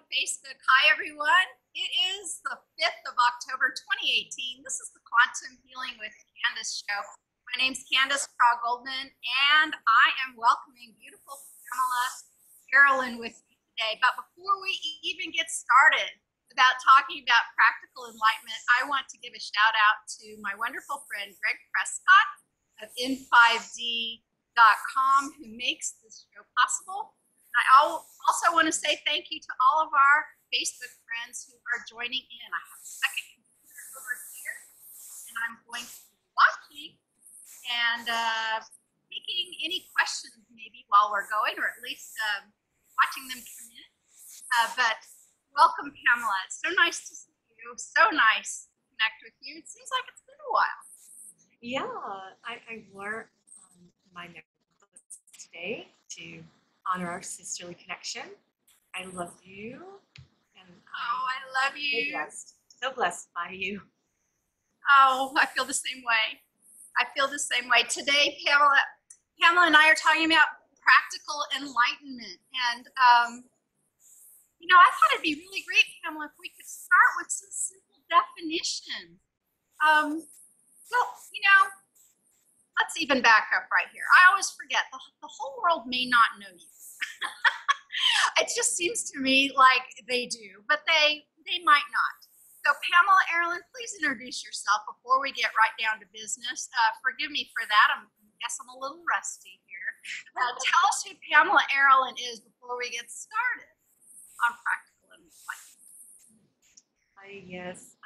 Facebook. Hi, everyone. It is the 5th of October, 2018. This is the Quantum Healing with Candace show. My name's Candace Goldman, and I am welcoming beautiful Pamela Aaralyn with me today. But before we even get started about talking about practical enlightenment, I want to give a shout out to my wonderful friend, Greg Prescott of in5d.com, who makes this show possible. I also want to say thank you to all of our Facebook friends who are joining in. I have a second computer over here, and I'm going to be watching and taking any questions maybe while we're going, or at least watching them come in. But welcome, Pamela. It's so nice to see you. So nice to connect with you. It seems like it's been a while. Yeah, I wore my necklace today to honor our sisterly connection. I love you, and I love you. So blessed by you. Oh, I feel the same way. I feel the same way. Today, Pamela and I are talking about practical enlightenment, and I thought it'd be really great, Pamela, if we could start with some simple definitions. Let's even back up right here. I always forget, the whole world may not know you. It just seems to me like they do, but they might not. So Pamela Aaralyn, please introduce yourself before we get right down to business. Forgive me for that. I guess I'm a little rusty here. Tell us who Pamela Aaralyn is before we get started on practical enlightenment. Yes.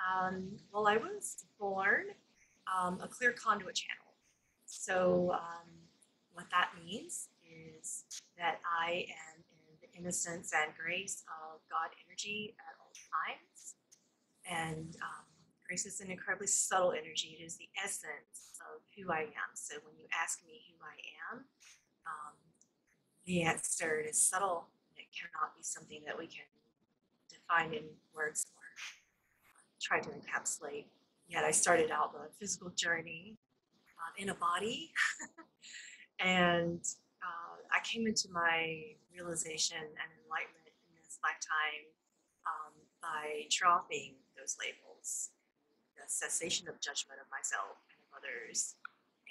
Well, I was born a clear conduit channel. So what that means is that I am in the innocence and grace of God energy at all times. And grace is an incredibly subtle energy. It is the essence of who I am. So when you ask me who I am, the answer is subtle. It cannot be something that we can define in words or try to encapsulate. Yet I started out the physical journey in a body, and I came into my realization and enlightenment in this lifetime by dropping those labels, the cessation of judgment of myself and of others.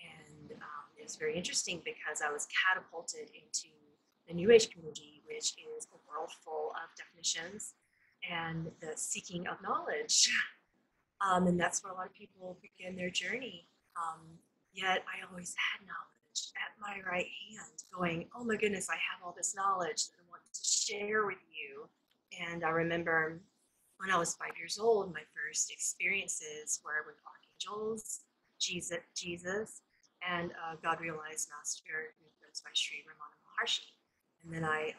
And it was very interesting because I was catapulted into the New Age community, which is a world full of definitions and the seeking of knowledge. And that's where a lot of people begin their journey. Yet I always had knowledge at my right hand, going, oh my goodness, I have all this knowledge that I want to share with you. And I remember when I was 5 years old, my first experiences were with archangels, Jesus, and God realized Master, who goes by Sri Ramana Maharshi. And then I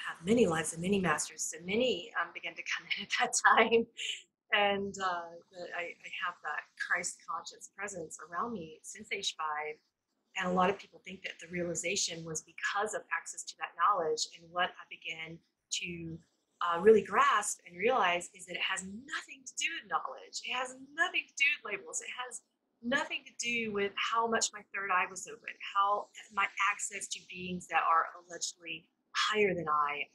have many lives and many masters, so many began to come in at that time. And I have that Christ conscious presence around me since age 5. And a lot of people think that the realization was because of access to that knowledge. And what I began to really grasp and realize is that it has nothing to do with knowledge. It has nothing to do with labels. It has nothing to do with how much my third eye was open, how my access to beings that are allegedly higher than I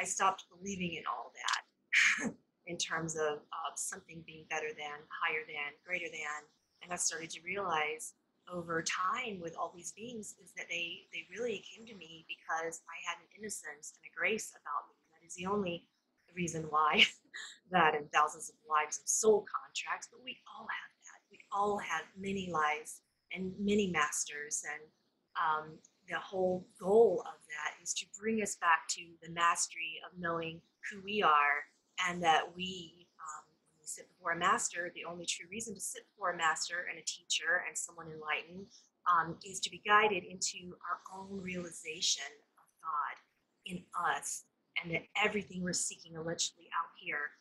stopped believing in all that. In terms of something being better than, higher than, greater than. And I started to realize over time with all these beings is that they really came to me because I had an innocence and a grace about me. That is the only reason why that and thousands of lives of soul contracts, but we all have that. We all have many lives and many masters, and the whole goal of that is to bring us back to the mastery of knowing who we are. And that when we sit before a master, the only true reason to sit before a master and a teacher and someone enlightened is to be guided into our own realization of God in us, and that everything we're seeking allegedly out here,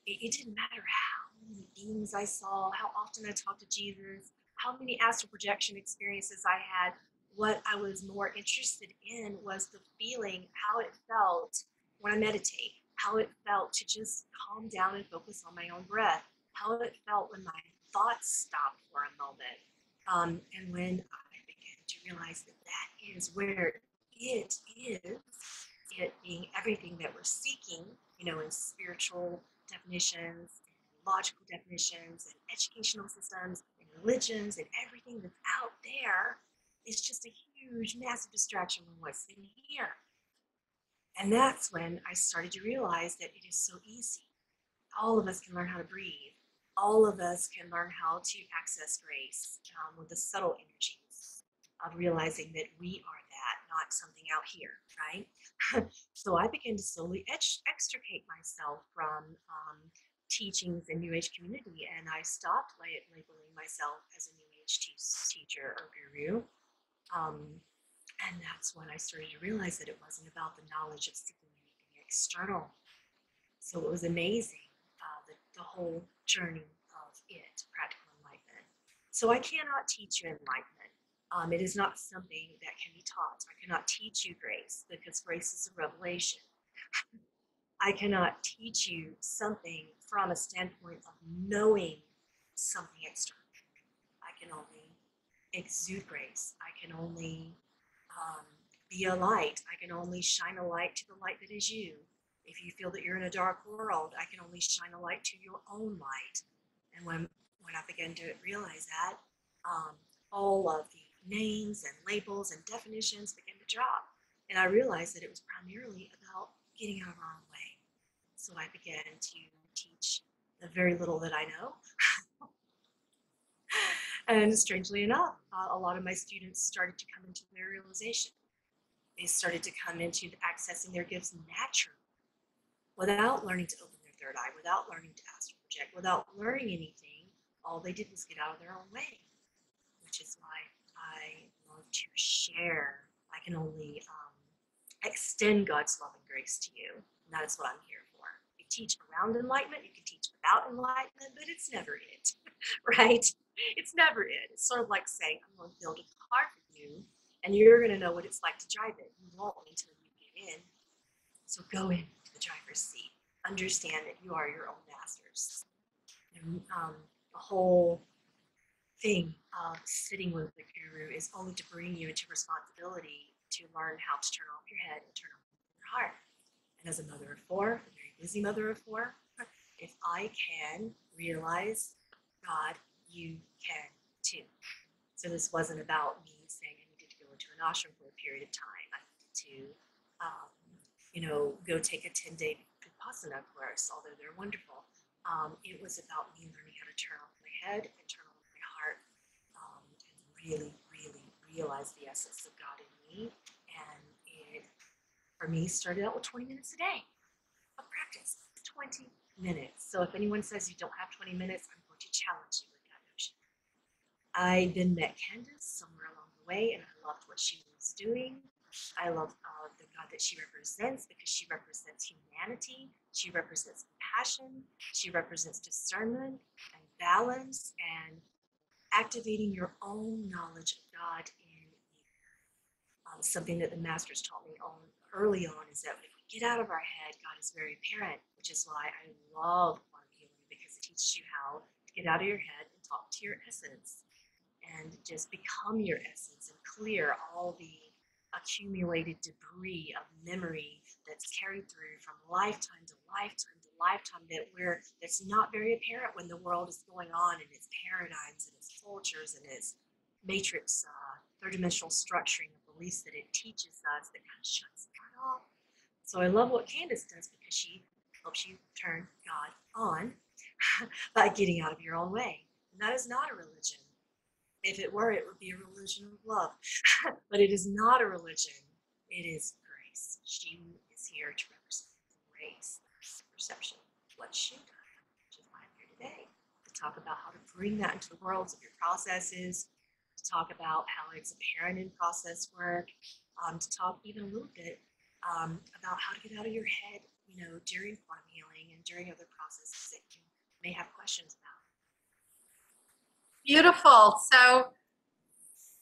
it didn't matter how many beings I saw, how often I talked to Jesus, how many astral projection experiences I had. What I was more interested in was the feeling, how it felt when I meditate. How it felt to just calm down and focus on my own breath, how it felt when my thoughts stopped for a moment, and when I began to realize that that is where it is it being everything that we're seeking, you know, in spiritual definitions, and logical definitions, and educational systems, and religions, and everything that's out there is just a huge, massive distraction from what's in here. And that's when I started to realize that it is so easy. All of us can learn how to breathe. All of us can learn how to access grace with the subtle energies of realizing that we are that, not something out here, right? So I began to slowly extricate myself from teachings in New Age community, and I stopped labeling myself as a New Age teacher or guru. And that's when I started to realize that it wasn't about the knowledge of seeking anything external. So it was amazing, the whole journey of it, practical enlightenment. So I cannot teach you enlightenment. It is not something that can be taught. I cannot teach you grace because grace is a revelation. I cannot teach you something from a standpoint of knowing something external. I can only exude grace. I can only be a light. I can only shine a light to the light that is you. If you feel that you're in a dark world, I can only shine a light to your own light. And when I began to realize that, all of the names and labels and definitions began to drop. And I realized that it was primarily about getting out of our own way. So I began to teach the very little that I know. And strangely enough, a lot of my students started to come into their realization. They started to come into accessing their gifts naturally, without learning to open their third eye, without learning to astral project, without learning anything. All they did was get out of their own way, which is why I love to share. I can only extend God's love and grace to you, and that is what I'm here for. You teach around enlightenment, you can teach about enlightenment, but it's never it, right? It's never it. It's sort of like saying, I'm going to build a car for you, and you're going to know what it's like to drive it. You won't until you get in. So go into the driver's seat. Understand that you are your own masters. And the whole thing of sitting with the guru is only to bring you into responsibility to learn how to turn off your head and turn off your heart. And as a mother of four, a very busy mother of four, if I can realize God, you can too. So this wasn't about me saying I needed to go into an ashram for a period of time. I needed to go take a 10-day Vipassana course, although they're wonderful. It was about me learning how to turn off my head and turn off my heart, and really, really realize the essence of God in me. And it, for me, started out with 20 minutes a day of practice. 20 minutes. So if anyone says you don't have 20 minutes, I'm going to challenge you with that notion. I then met Candace somewhere along the way, and I loved what she was doing. I love the God that she represents because she represents humanity, she represents compassion, she represents discernment and balance and activating your own knowledge of God in you. Something that the masters taught me early on is that if we get out of our head, God is very apparent, which is why I love quantum healing, because it teaches you how to get out of your head and talk to your essence and just become your essence and clear all the accumulated debris of memory that's carried through from lifetime to lifetime to lifetime that's not very apparent when the world is going on in its paradigms and its cultures and its matrix third-dimensional structuring of beliefs that it teaches us that kind of shuts that off. So I love what Candace does because she helps you turn God on by getting out of your own way. And that is not a religion. If it were, it would be a religion of love. But it is not a religion. It is grace. She is here to represent grace, perception, what she does, which is why I'm here today, to talk about how to bring that into the worlds of your processes, to talk about how it's apparent in process work, to talk even a little bit about how to get out of your head, during quantum healing and during other processes that you may have questions about. Beautiful. So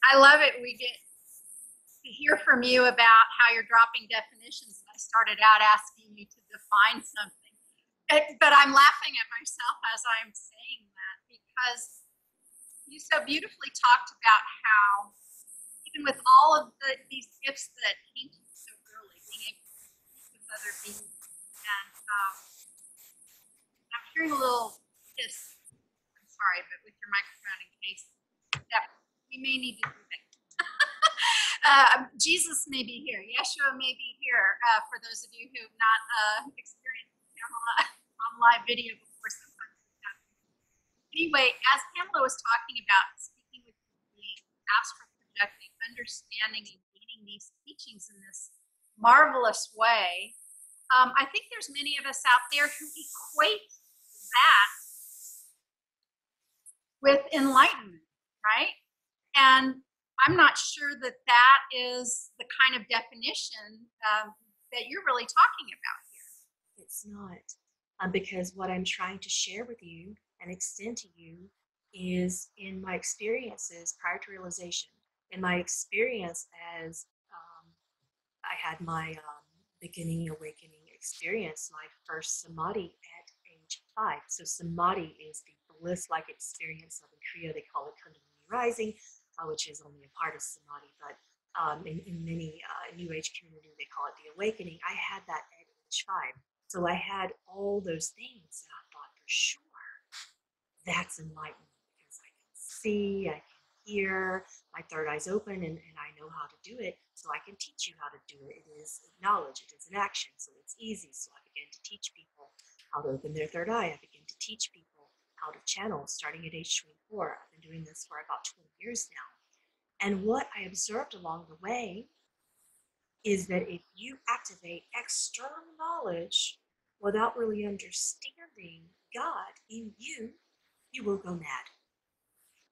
I love it. We get to hear from you about how you're dropping definitions. I started out asking you to define something, but I'm laughing at myself as I'm saying that because you so beautifully talked about how even with all of these gifts that came to you so early, being able to another being. And I'm hearing a little hiss. I'm sorry, but with your microphone in case that we may need to do that. Jesus may be here. Yeshua may be here. For those of you who have not experienced Pamela on live video before, sometimes we have. Anyway, as Pamela was talking about speaking with the astral projecting, understanding and gaining these teachings in this marvelous way, I think there's many of us out there who equate that with enlightenment, right? And I'm not sure that that is the kind of definition that you're really talking about here. It's not, because what I'm trying to share with you and extend to you is in my experiences prior to realization, in my experience as I had my beginning awakening experience, my first Samadhi at age 5. So Samadhi is the bliss-like experience of, in Kriya they call it Kundalini Rising, which is only a part of Samadhi, but in many New Age community they call it the awakening. I had that at age 5. So I had all those things and I thought for sure that's enlightenment because I can see, I can hear, my third eye's open and I know how to do it, so I can teach you how to do it. It is knowledge, it is an action, so it's easy. So I began to teach people how to open their third eye. I began to teach people how to channel starting at age 24. I've been doing this for about 20 years now. And what I observed along the way is that if you activate external knowledge without really understanding God in you, you will go mad.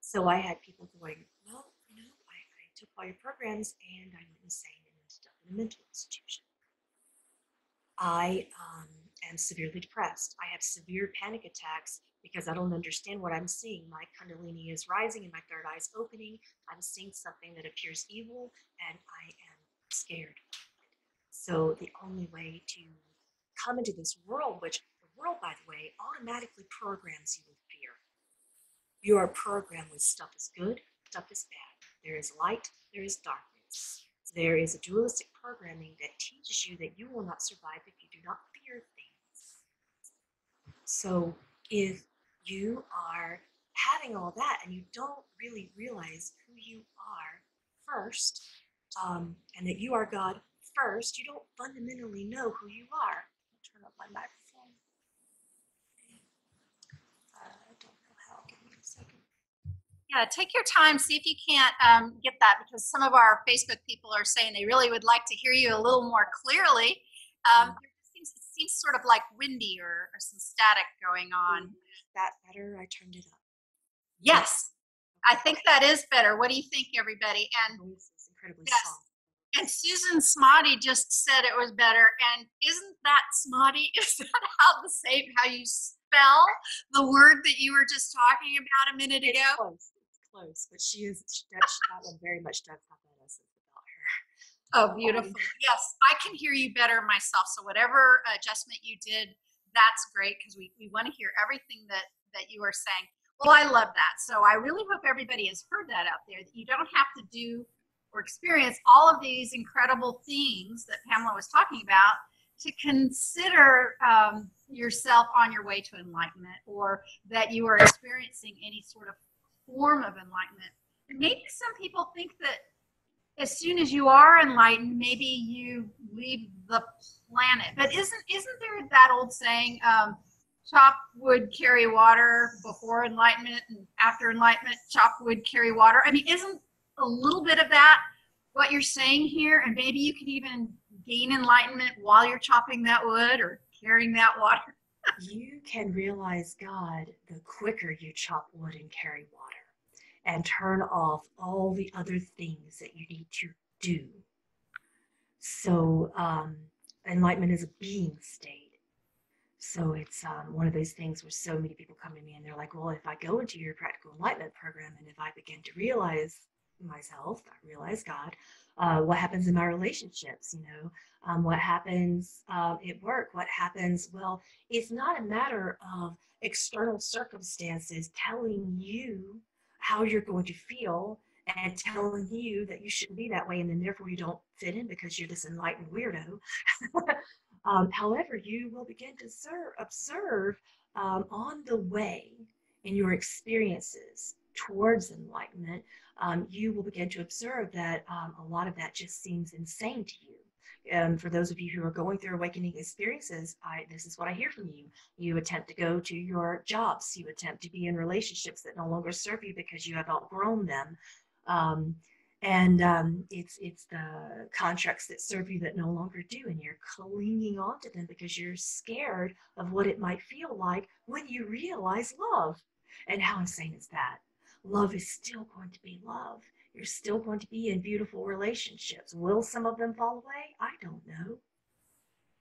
So I had people going, well, I took all your programs and I went insane and ended up in a mental institution. I am severely depressed. I have severe panic attacks because I don't understand what I'm seeing. My Kundalini is rising and my third eye is opening. I'm seeing something that appears evil and I am scared. So the only way to come into this world, which the world, by the way, automatically programs you with fear. You are programmed with stuff is good, stuff is bad. There is light, there is darkness. There is a dualistic programming that teaches you that you will not survive if you do not fear things. So if you are having all that and you don't really realize who you are first, and that you are God first, you don't fundamentally know who you are. I'll turn up my microphone. I don't know how. Give me a second. Yeah, take your time, see if you can't get that, because some of our Facebook people are saying they really would like to hear you a little more clearly. It seems sort of like windy or some static going on. That better? I turned it up. Yes, I think that is better. What do you think, everybody? And it's incredibly yes. soft. And Susan Samadhi just said it was better. And isn't that Samadhi? Is that how you spell the word that you were just talking about a minute ago? It's close, but that one very much does have that essence about her. Oh, beautiful. Yes, I can hear you better myself. So whatever adjustment you did, that's great, because we want to hear everything that you are saying. Well, I love that. So I really hope everybody has heard that out there, that you don't have to do or experience all of these incredible things that Pamela was talking about to consider yourself on your way to enlightenment, or that you are experiencing any sort of form of enlightenment. And maybe some people think that as soon as you are enlightened, maybe you leave the planet. But isn't there that old saying, chop wood, carry water, before enlightenment, and after enlightenment, chop wood, carry water? I mean, isn't a little bit of that what you're saying here? And maybe you can even gain enlightenment while you're chopping that wood or carrying that water. You can realize God the quicker you chop wood and carry water and turn off all the other things that you need to do. So enlightenment is a being state. So it's one of those things where so many people come to me and they're like, well, if I go into your practical enlightenment program and if I begin to realize myself, I realize God, what happens in my relationships, what happens at work, what happens? Well, it's not a matter of external circumstances telling you how you're going to feel and telling you that you shouldn't be that way and then therefore you don't fit in because you're this enlightened weirdo. However, you will begin to observe on the way in your experiences towards enlightenment, you will begin to observe that a lot of that just seems insane to you. For those of you who are going through awakening experiences, this is what I hear from you. You attempt to go to your jobs. You attempt to be in relationships that no longer serve you because you have outgrown them. It's the contracts that serve you that no longer do, and you're clinging on to them because you're scared of what it might feel like when you realize love. And how insane is that? Love is still going to be love. You're still going to be in beautiful relationships. Will some of them fall away? I don't know.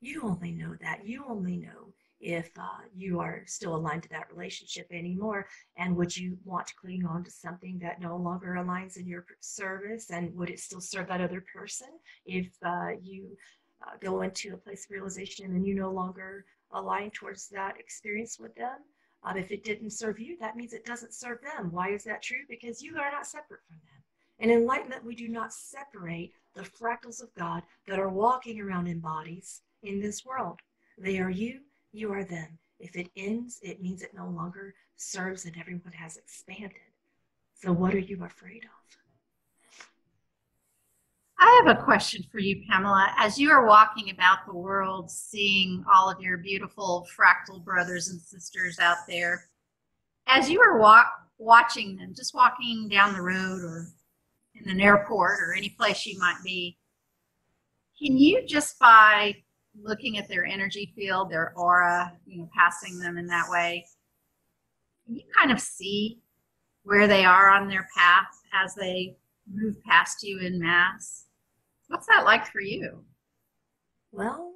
You only know that. You only know if you are still aligned to that relationship anymore. And would you want to cling on to something that no longer aligns in your service? And would it still serve that other person if you go into a place of realization and you no longer align towards that experience with them? If it didn't serve you, that means it doesn't serve them. Why is that true? Because you are not separate from them. In enlightenment, we do not separate the fractals of God that are walking around in bodies in this world. They are you, you are them. If it ends, it means it no longer serves and everyone has expanded. So what are you afraid of? I have a question for you, Pamela. As you are walking about the world, seeing all of your beautiful fractal brothers and sisters out there, as you are watching them, just walking down the road or in an airport or any place you might be, can you just by looking at their energy field, their aura, passing them in that way, can you kind of see where they are on their path as they move past you in mass? What's that like for you? Well,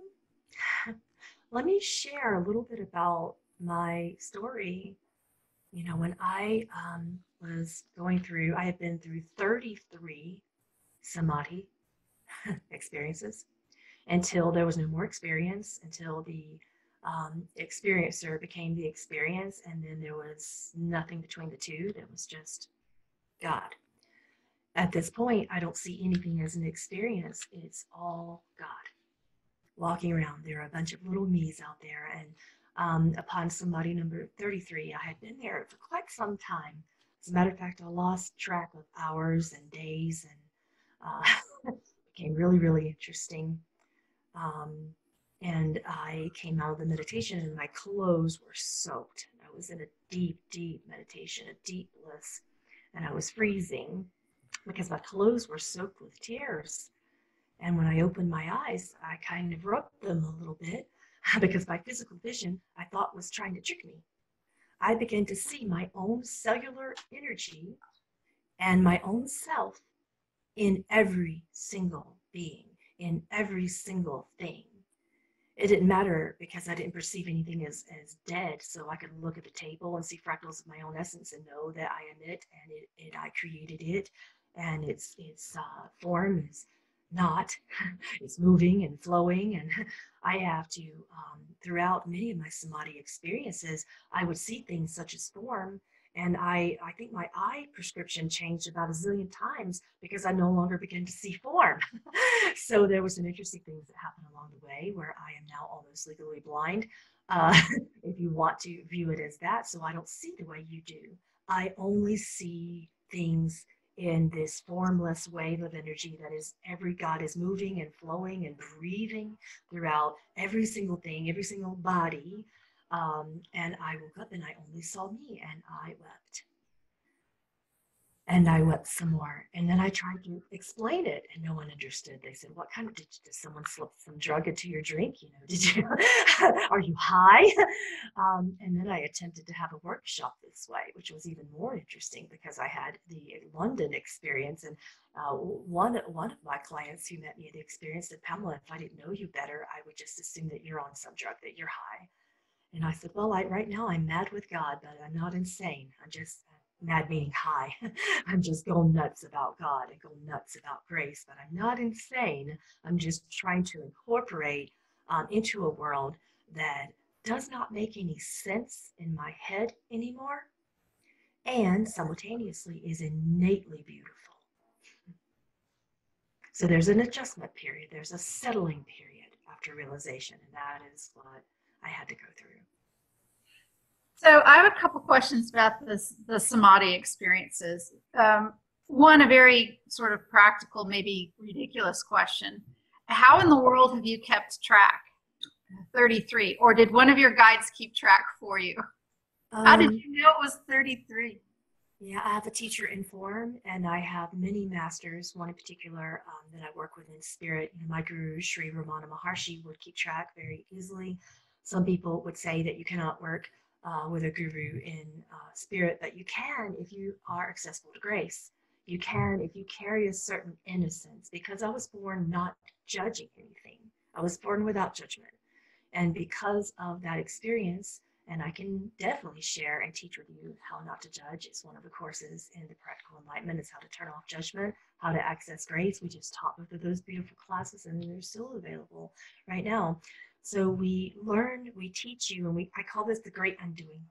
let me share a little bit about my story. When I was going through, I had been through 33 Samadhi experiences until there was no more experience, until the experiencer became the experience, and then there was nothing between the two. There was just God. At this point, I don't see anything as an experience. It's all God. Walking around, there are a bunch of little me's out there, and upon Samadhi number 33, I had been there for quite some time. As a matter of fact, I lost track of hours and days, and became really, really interesting. And I came out of the meditation and my clothes were soaked. I was in a deep, deep meditation, a deep bliss, and I was freezing because my clothes were soaked with tears. And when I opened my eyes, I kind of rubbed them a little bit because my physical vision, I thought, was trying to trick me. I began to see my own cellular energy and my own self in every single being, in every single thing. It didn't matter because I didn't perceive anything as dead. So I could look at the table and see fractals of my own essence and know that I am it, and I created it, and its form is not, it's moving and flowing. And I have to, throughout many of my Samadhi experiences, I would see things such as form. And I think my eye prescription changed about a zillion times because I no longer began to see form. So there was some interesting things that happened along the way where I am now almost legally blind, if you want to view it as that. So I don't see the way you do. I only see things in this formless wave of energy that is every God is moving and flowing and breathing throughout every single thing, every single body. And I woke up and I only saw me, and I wept. And I wept some more. And then I tried to explain it, and no one understood. They said, "What kind of, did someone slip some drug into your drink? Did you, are you high?" And then I attempted to have a workshop this way, which was even more interesting because I had the London experience. And one of my clients who met me at the experience said, "Pamela, if I didn't know you better, I would just assume that you're on some drug, that you're high." And I said, "Well, right now I'm mad with God, but I'm not insane. I'm just mad meaning high. I'm just going nuts about God and going nuts about grace, but I'm not insane. I'm just trying to incorporate into a world that does not make any sense in my head anymore, and simultaneously is innately beautiful." So there's an adjustment period. There's a settling period. after realization. And that is what I had to go through. So I have a couple questions about the Samadhi experiences. One, a very sort of practical, maybe ridiculous question. How in the world have you kept track? 33. Or did one of your guides keep track for you? How did you know it was 33? Yeah, I have a teacher in form, and I have many masters, one in particular that I work with in spirit. My guru, Sri Ramana Maharshi, would keep track very easily. Some people would say that you cannot work with a guru in spirit, but you can if you are accessible to grace. You can if you carry a certain innocence, because I was born not judging anything. I was born without judgment. And because of that experience, and I can definitely share and teach with you how not to judge. It's one of the courses in the Practical Enlightenment. Is how to turn off judgment, how to access grace. We just taught both of those beautiful classes, and they're still available right now. So we learn, we teach you, and I call this the great undoing.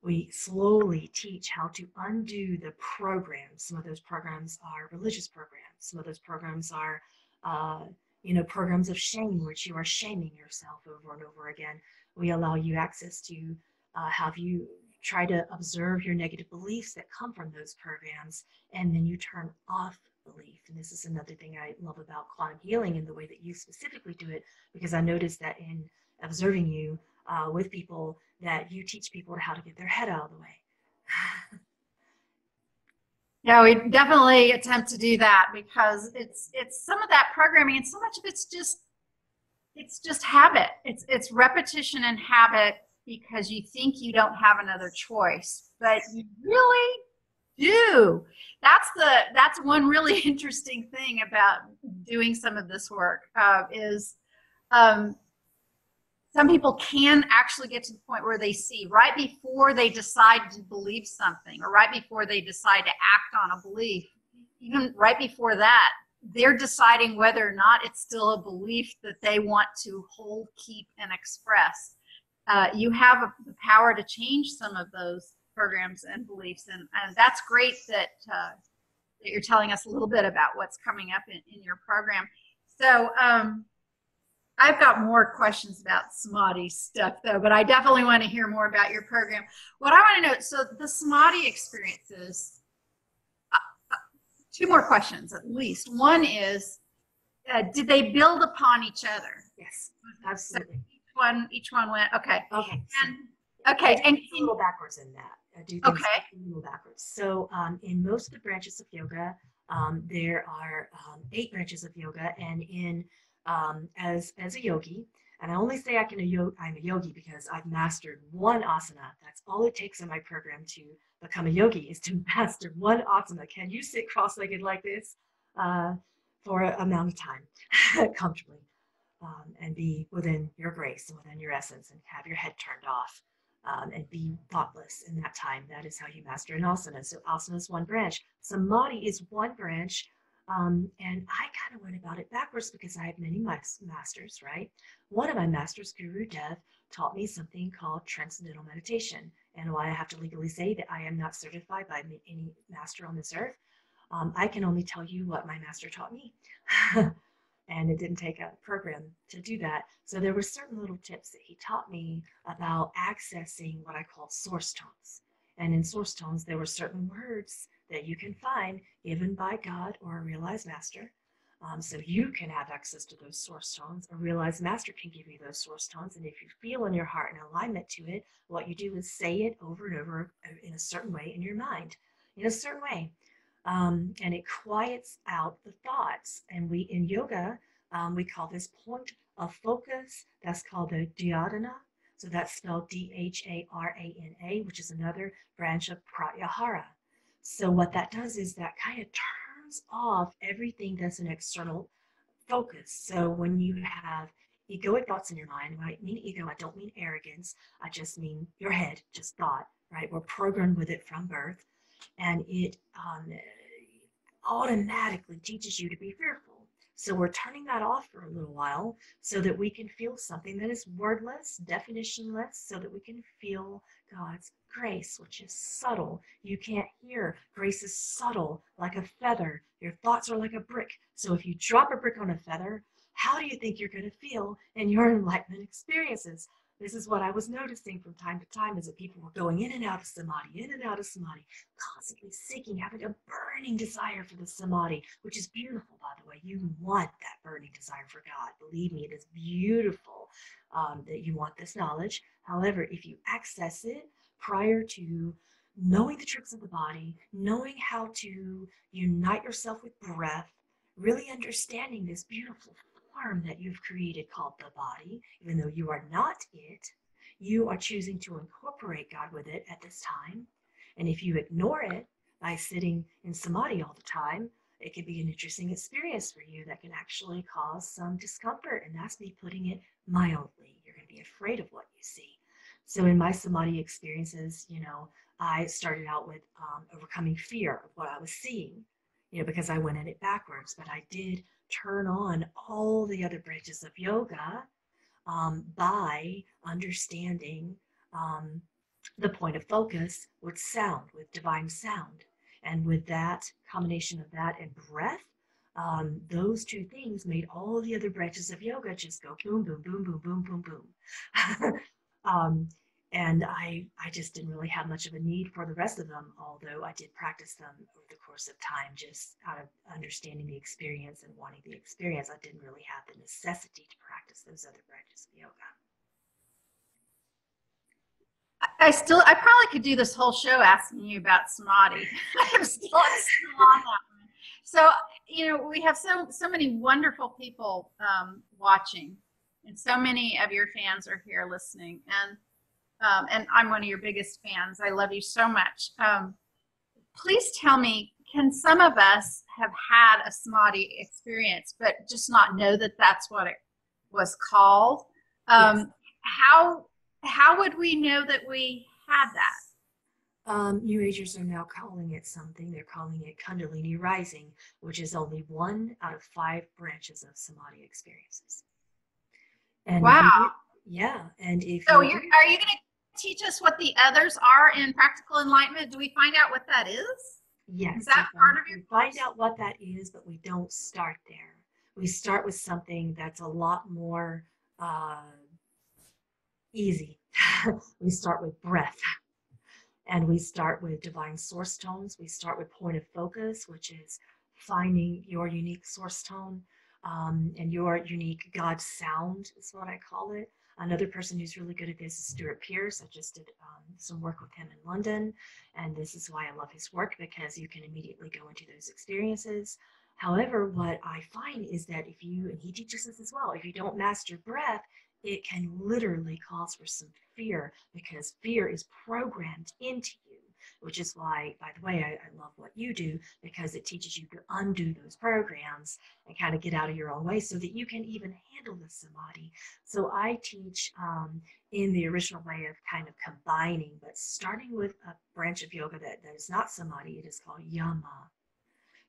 We slowly teach how to undo the programs. Some of those programs are religious programs. Some of those programs are programs of shame, which you are shaming yourself over and over again. We allow you access to have you try to observe your negative beliefs that come from those programs, and then you turn off belief. And this is another thing I love about quantum healing and the way that you specifically do it, because I noticed that in observing you with people, that you teach people how to get their head out of the way. Yeah, we definitely attempt to do that, because it's some of that programming, and so much of it's just habit. It's repetition and habit, because you think you don't have another choice, but you really do. That's one really interesting thing about doing some of this work, is some people can actually get to the point where they see right before they decide to believe something, or right before they decide to act on a belief, even right before that, they're deciding whether or not it's still a belief that they want to hold, keep, and express. You have the power to change some of those programs and beliefs, and that's great that you're telling us a little bit about what's coming up in your program. So I've got more questions about Samadhi stuff, though, but I definitely want to hear more about your program. What I want to know, so the Samadhi experiences, two more questions at least. One is, did they build upon each other? Yes, absolutely. So each one went, okay. Okay. And a little backwards in that. I do things a little backwards. So in most of the branches of yoga, there are 8 branches of yoga, and in as a yogi, and I only say I'm a yogi because I've mastered one asana. That's all it takes in my program to become a yogi, is to master one asana. Can you sit cross-legged like this for an amount of time comfortably, and be within your grace and within your essence, and have your head turned off, and be thoughtless in that time? That is how you master an asana. So asana is one branch. Samadhi is one branch. And I kind of went about it backwards, because I have many masters, right? One of my masters, Guru Dev, taught me something called transcendental meditation. And while I have to legally say that I am not certified by any master on this earth, I can only tell you what my master taught me. And it didn't take a program to do that. So there were certain little tips that he taught me about accessing what I call source tones. And in source tones, there were certain words that you can find given by God or a realized master. So you can have access to those source tones. A realized master can give you those source tones. And if you feel in your heart an alignment to it, what you do is say it over and over in a certain way in your mind, in a certain way. And it quiets out the thoughts. And we, in yoga, we call this point of focus. That's called the dhyana. So that's spelled Dharana, which is another branch of pratyahara. So what that does is that kind of turns off everything that's an external focus. So when you have egoic thoughts in your mind, when I mean ego, I don't mean arrogance. I just mean your head, just thought, right? We're programmed with it from birth, and it automatically teaches you to be fearful. So we're turning that off for a little while so that we can feel something that is wordless, definitionless, so that we can feel God's grace, which is subtle. You can't hear. Grace is subtle, like a feather. Your thoughts are like a brick. So if you drop a brick on a feather, how do you think you're going to feel in your enlightenment experiences? This is what I was noticing from time to time, is that people were going in and out of Samadhi, in and out of Samadhi, constantly seeking, having a burning desire for the Samadhi, which is beautiful, by the way. You want that burning desire for God. Believe me, it is beautiful that you want this knowledge. However, if you access it prior to knowing the tricks of the body, knowing how to unite yourself with breath, really understanding this beautiful form that you've created called the body, even though you are not it, you are choosing to incorporate God with it at this time. And if you ignore it by sitting in Samadhi all the time, it can be an interesting experience for you that can actually cause some discomfort, and that's me putting it mildly. You're going to be afraid of what you see. So in my Samadhi experiences, I started out with overcoming fear of what I was seeing, because I went at it backwards. But I did turn on all the other branches of yoga by understanding the point of focus with sound, with divine sound. And with that combination of that and breath, those two things made all the other branches of yoga just go boom, boom, boom, boom, boom, boom, boom. And I just didn't really have much of a need for the rest of them, although I did practice them over the course of time, just out of understanding the experience and wanting the experience. I didn't really have the necessity to practice those other branches of yoga. I probably could do this whole show asking you about Samadhi. I'm still on that one. So, we have so many wonderful people watching, and so many of your fans are here listening. And I'm one of your biggest fans. I love you so much. Please tell me, can some of us have had a Samadhi experience, but just not know that that's what it was called? Yes. How would we know that we had that? New Agers are now calling it something. They're calling it Kundalini Rising, which is only 1 out of 5 branches of Samadhi experiences. And wow. And if so are you going to teach us what the others are in practical enlightenment? Do we find out what that is? Yes. Is that part of your course? Find out what that is, but we don't start there. We start with something that's a lot more easy. We start with breath. And we start with divine source tones. We start with point of focus, which is finding your unique source tone and your unique God sound is what I call it. Another person who's really good at this is Stuart Pearce. I just did some work with him in London, and this is why I love his work, because you can immediately go into those experiences. However, what I find is that and he teaches this as well, if you don't master breath, it can literally cause for some fear, because fear is programmed into you, which is why, by the way, I love what you do, because it teaches you to undo those programs and kind of get out of your own way so that you can even handle the Samadhi. So I teach in the original way of kind of combining, but starting with a branch of yoga that is not Samadhi. It is called Yama.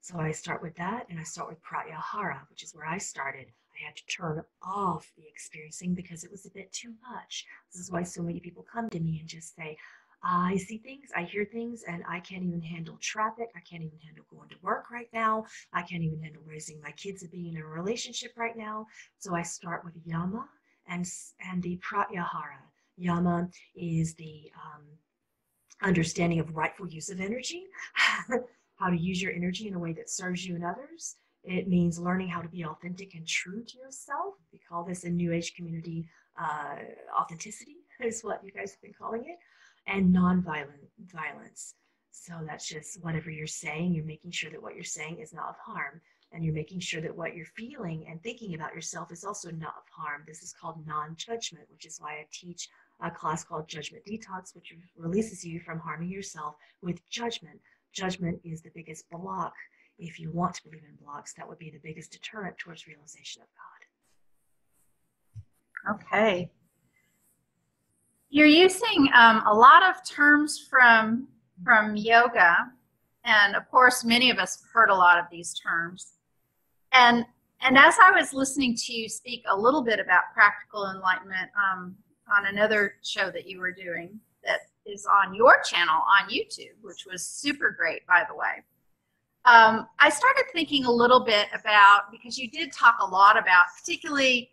So I start with that, and I start with Pratyahara, which is where I started. I had to turn off the experiencing because it was a bit too much. This is why so many people come to me and just say, I see things, I hear things, and I can't even handle traffic. I can't even handle going to work right now. I can't even handle raising my kids and being in a relationship right now. So I start with Yama and the Pratyahara. Yama is the understanding of rightful use of energy, how to use your energy in a way that serves you and others. It means learning how to be authentic and true to yourself. We call this in New Age community authenticity, is what you guys have been calling it, and nonviolent violence. So that's just whatever you're saying, you're making sure that what you're saying is not of harm, and you're making sure that what you're feeling and thinking about yourself is also not of harm. This is called non-judgment, which is why I teach a class called Judgment Detox, which releases you from harming yourself with judgment. Judgment is the biggest block. If you want to believe in blocks, that would be the biggest deterrent towards realization of God. Okay. You're using a lot of terms from yoga, and of course, many of us have heard a lot of these terms. And And as I was listening to you speak a little bit about practical enlightenment on another show that you were doing that is on your channel on YouTube, which was super great, by the way, I started thinking a little bit about, because you did talk a lot about particularly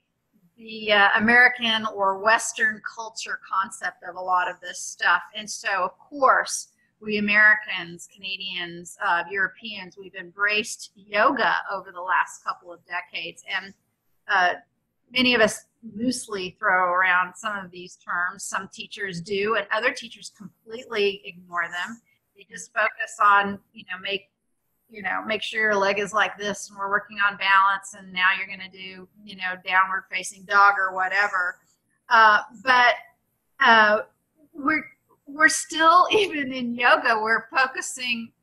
the American or Western culture concept of a lot of this stuff. And so, of course, we Americans, Canadians, Europeans, we've embraced yoga over the last couple of decades. And many of us loosely throw around some of these terms. Some teachers do, and other teachers completely ignore them. They just focus on, make sure your leg is like this, and we're working on balance, and now you're going to do, downward facing dog or whatever. But we're still, even in yoga, we're focusing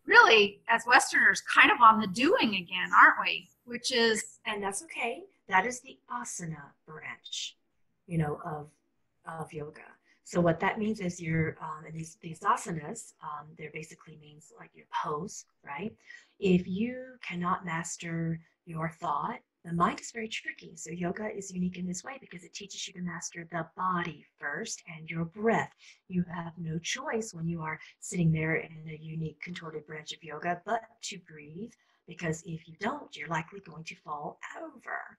really, as Westerners, kind of on the doing again, aren't we? Which is, and that's okay. That is the asana branch, of yoga. So what that means is you're, and these asanas, they're basically means like your pose, right? If you cannot master your thought, the mind is very tricky. So yoga is unique in this way because it teaches you to master the body first and your breath. You have no choice when you are sitting there in a unique contorted branch of yoga, but to breathe, because if you don't, you're likely going to fall over.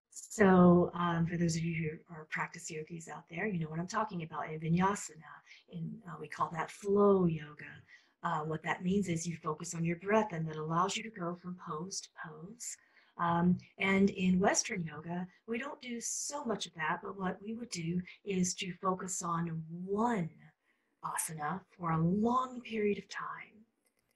So for those of you who are practice yogis out there, you know what I'm talking about, in vinyasana, and we call that flow yoga. What that means is you focus on your breath, and that allows you to go from pose to pose. And in Western yoga, we don't do so much of that, but what we would do is to focus on one asana for a long period of time.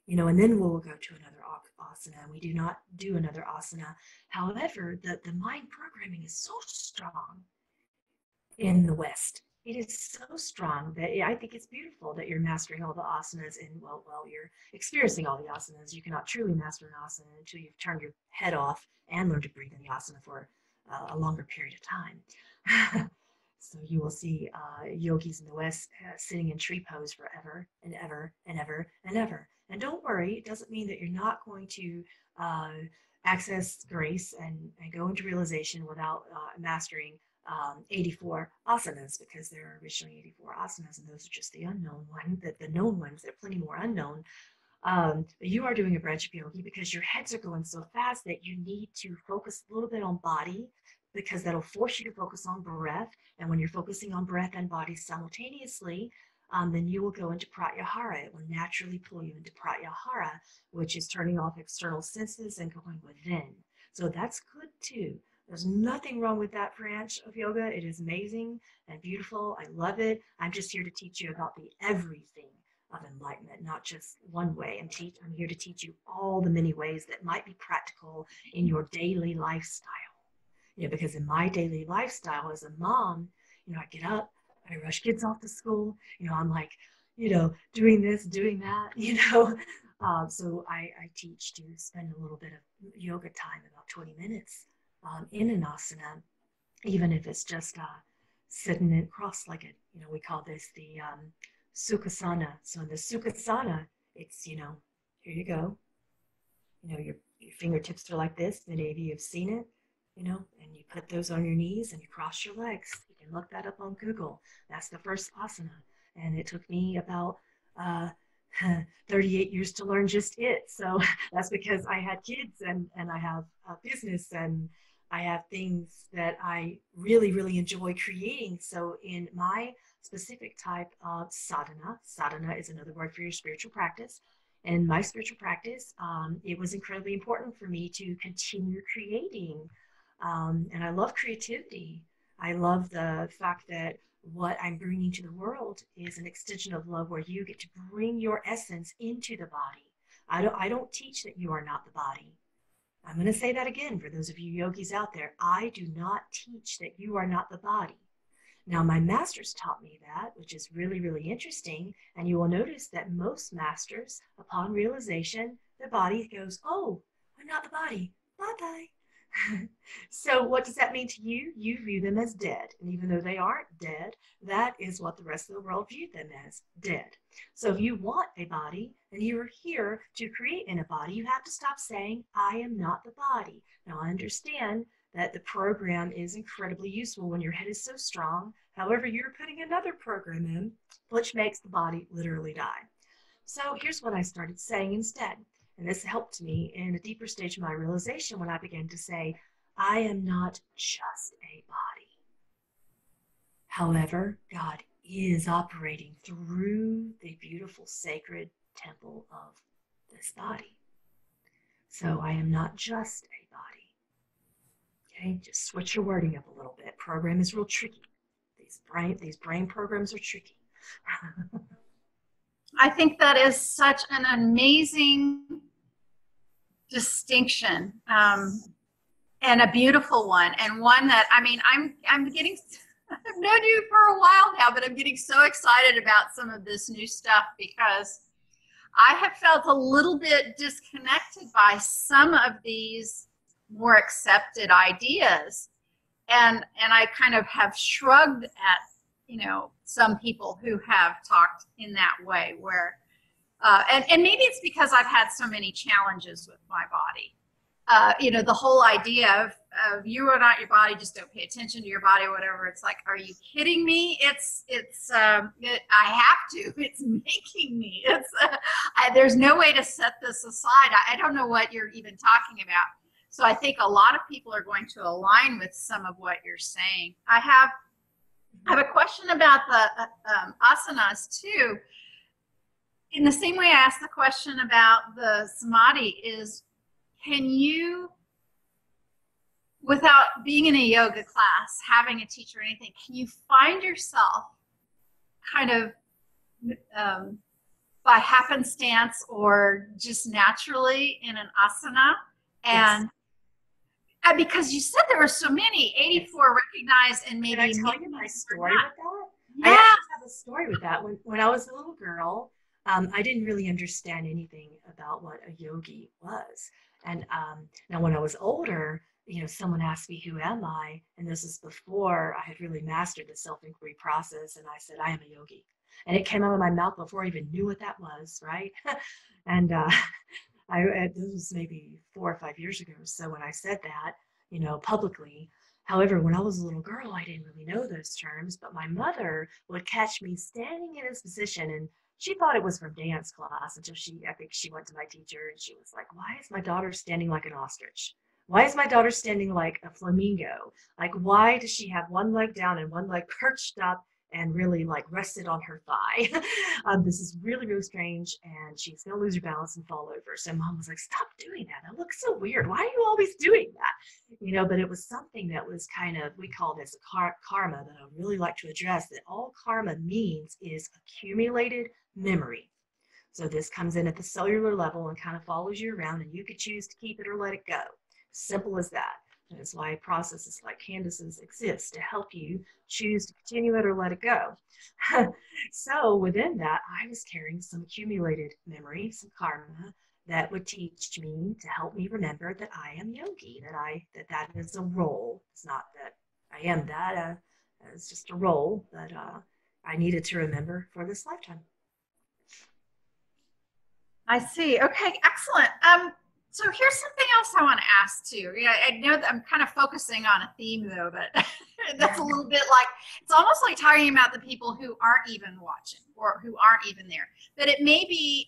And then we'll go to another asana. We do not do another asana. However, the mind programming is so strong in the West. It is so strong that I think it's beautiful that you're mastering all the asanas, and well, you're experiencing all the asanas. You cannot truly master an asana until you've turned your head off and learned to breathe in the asana for a longer period of time. So you will see yogis in the West sitting in tree pose forever and ever and ever and ever. And don't worry, it doesn't mean that you're not going to access grace and go into realization without mastering 84 asanas, because there are originally 84 asanas, and those are just the unknown ones. The known ones, there are plenty more unknown. But you are doing a branch of yoga because your heads are going so fast that you need to focus a little bit on body, because that'll force you to focus on breath. And when you're focusing on breath and body simultaneously, then you will go into pratyahara. It will naturally pull you into pratyahara, which is turning off external senses and going within. So that's good too. There's nothing wrong with that branch of yoga. It is amazing and beautiful. I love it. I'm just here to teach you about the everything of enlightenment, not just one way. I'm here to teach you all the many ways that might be practical in your daily lifestyle. Because in my daily lifestyle as a mom, I get up, I rush kids off to school, I'm like, doing this, doing that, so I teach to spend a little bit of yoga time, about 20 minutes in an asana, even if it's just sitting in cross-legged. We call this the Sukhasana. So in the Sukhasana, it's, here you go. Your fingertips are like this. Many of you have seen it. And you put those on your knees and you cross your legs. You can look that up on Google. That's the first asana. And it took me about 38 years to learn just it. So that's because I had kids and I have a business and I have things that I really, really enjoy creating. So in my specific type of sadhana is another word for your spiritual practice. In my spiritual practice, it was incredibly important for me to continue creating. And I love creativity. I love the fact that what I'm bringing to the world is an extension of love, where you get to bring your essence into the body. I don't teach that you are not the body. I'm going to say that again for those of you yogis out there. I do not teach that you are not the body. Now, my masters taught me that, which is really, really interesting. And you will notice that most masters, upon realization, their body goes, oh, I'm not the body. Bye-bye. So what does that mean to you? You view them as dead. And even though they aren't dead, that is what the rest of the world viewed them as, dead. So if you want a body and you're here to create in a body, you have to stop saying, I am not the body. Now I understand that the program is incredibly useful when your head is so strong. However, you're putting another program in, which makes the body literally die. So here's what I started saying instead. And this helped me in a deeper stage of my realization when I began to say, I am not just a body. However, God is operating through the beautiful sacred temple of this body. So I am not just a body. Okay, just switch your wording up a little bit. Program is real tricky. These brain programs are tricky. I think that is such an amazing distinction, and a beautiful one, and one that, I mean, I'm getting, I've known you for a while now, but I'm getting so excited about some of this new stuff because I have felt a little bit disconnected by some of these more accepted ideas, and I kind of have shrugged at, you know, some people who have talked in that way, where and maybe it's because I've had so many challenges with my body. You know, the whole idea of you are not your body, just don't pay attention to your body or whatever. It's like, are you kidding me? I have to. It's making me. There's no way to set this aside. I don't know what you're even talking about. So I think a lot of people are going to align with some of what you're saying. I have a question about the asanas too. In the same way I asked the question about the Samadhi is, can you, without being in a yoga class, having a teacher or anything, can you find yourself kind of by happenstance or just naturally in an asana? And yes. Because you said there were so many, 84 recognized, and maybe. Can I tell you my story with that? Yeah. I actually have a story with that. When I was a little girl, I didn't really understand anything about what a yogi was. And now when I was older, you know, someone asked me, who am I? And this is before I had really mastered the self-inquiry process. And I said, I am a yogi. And it came out of my mouth before I even knew what that was, right? And this was maybe 4 or 5 years ago. So when I said that, you know, publicly, however, when I was a little girl, I didn't really know those terms, but my mother would catch me standing in this position, and she thought it was from dance class until I think she went to my teacher and she was like, why is my daughter standing like an ostrich? Why is my daughter standing like a flamingo? Like, why does she have one leg down and one leg perched up and really like rested on her thigh? This is really, really strange, and she's gonna lose her balance and fall over. So mom was like, stop doing that. That looks so weird. Why are you always doing that? You know, but it was something that was kind of, we called it karma, that I really like to address, that all karma means is accumulated memory. So this comes in at the cellular level and kind of follows you around, and you could choose to keep it or let it go. Simple as that. That's why processes like Candace's exist, to help you choose to continue it or let it go. So within that, I was carrying some accumulated memory, some karma, that would teach me, to help me remember that I am yogi, that is a role. It's not that I am that, it's just a role that I needed to remember for this lifetime. I see. Okay, excellent. So here's something else I want to ask too. Yeah, I know that I'm kind of focusing on a theme though, but that's a little bit like, it's almost like talking about the people who aren't even watching or who aren't even there. But it may be,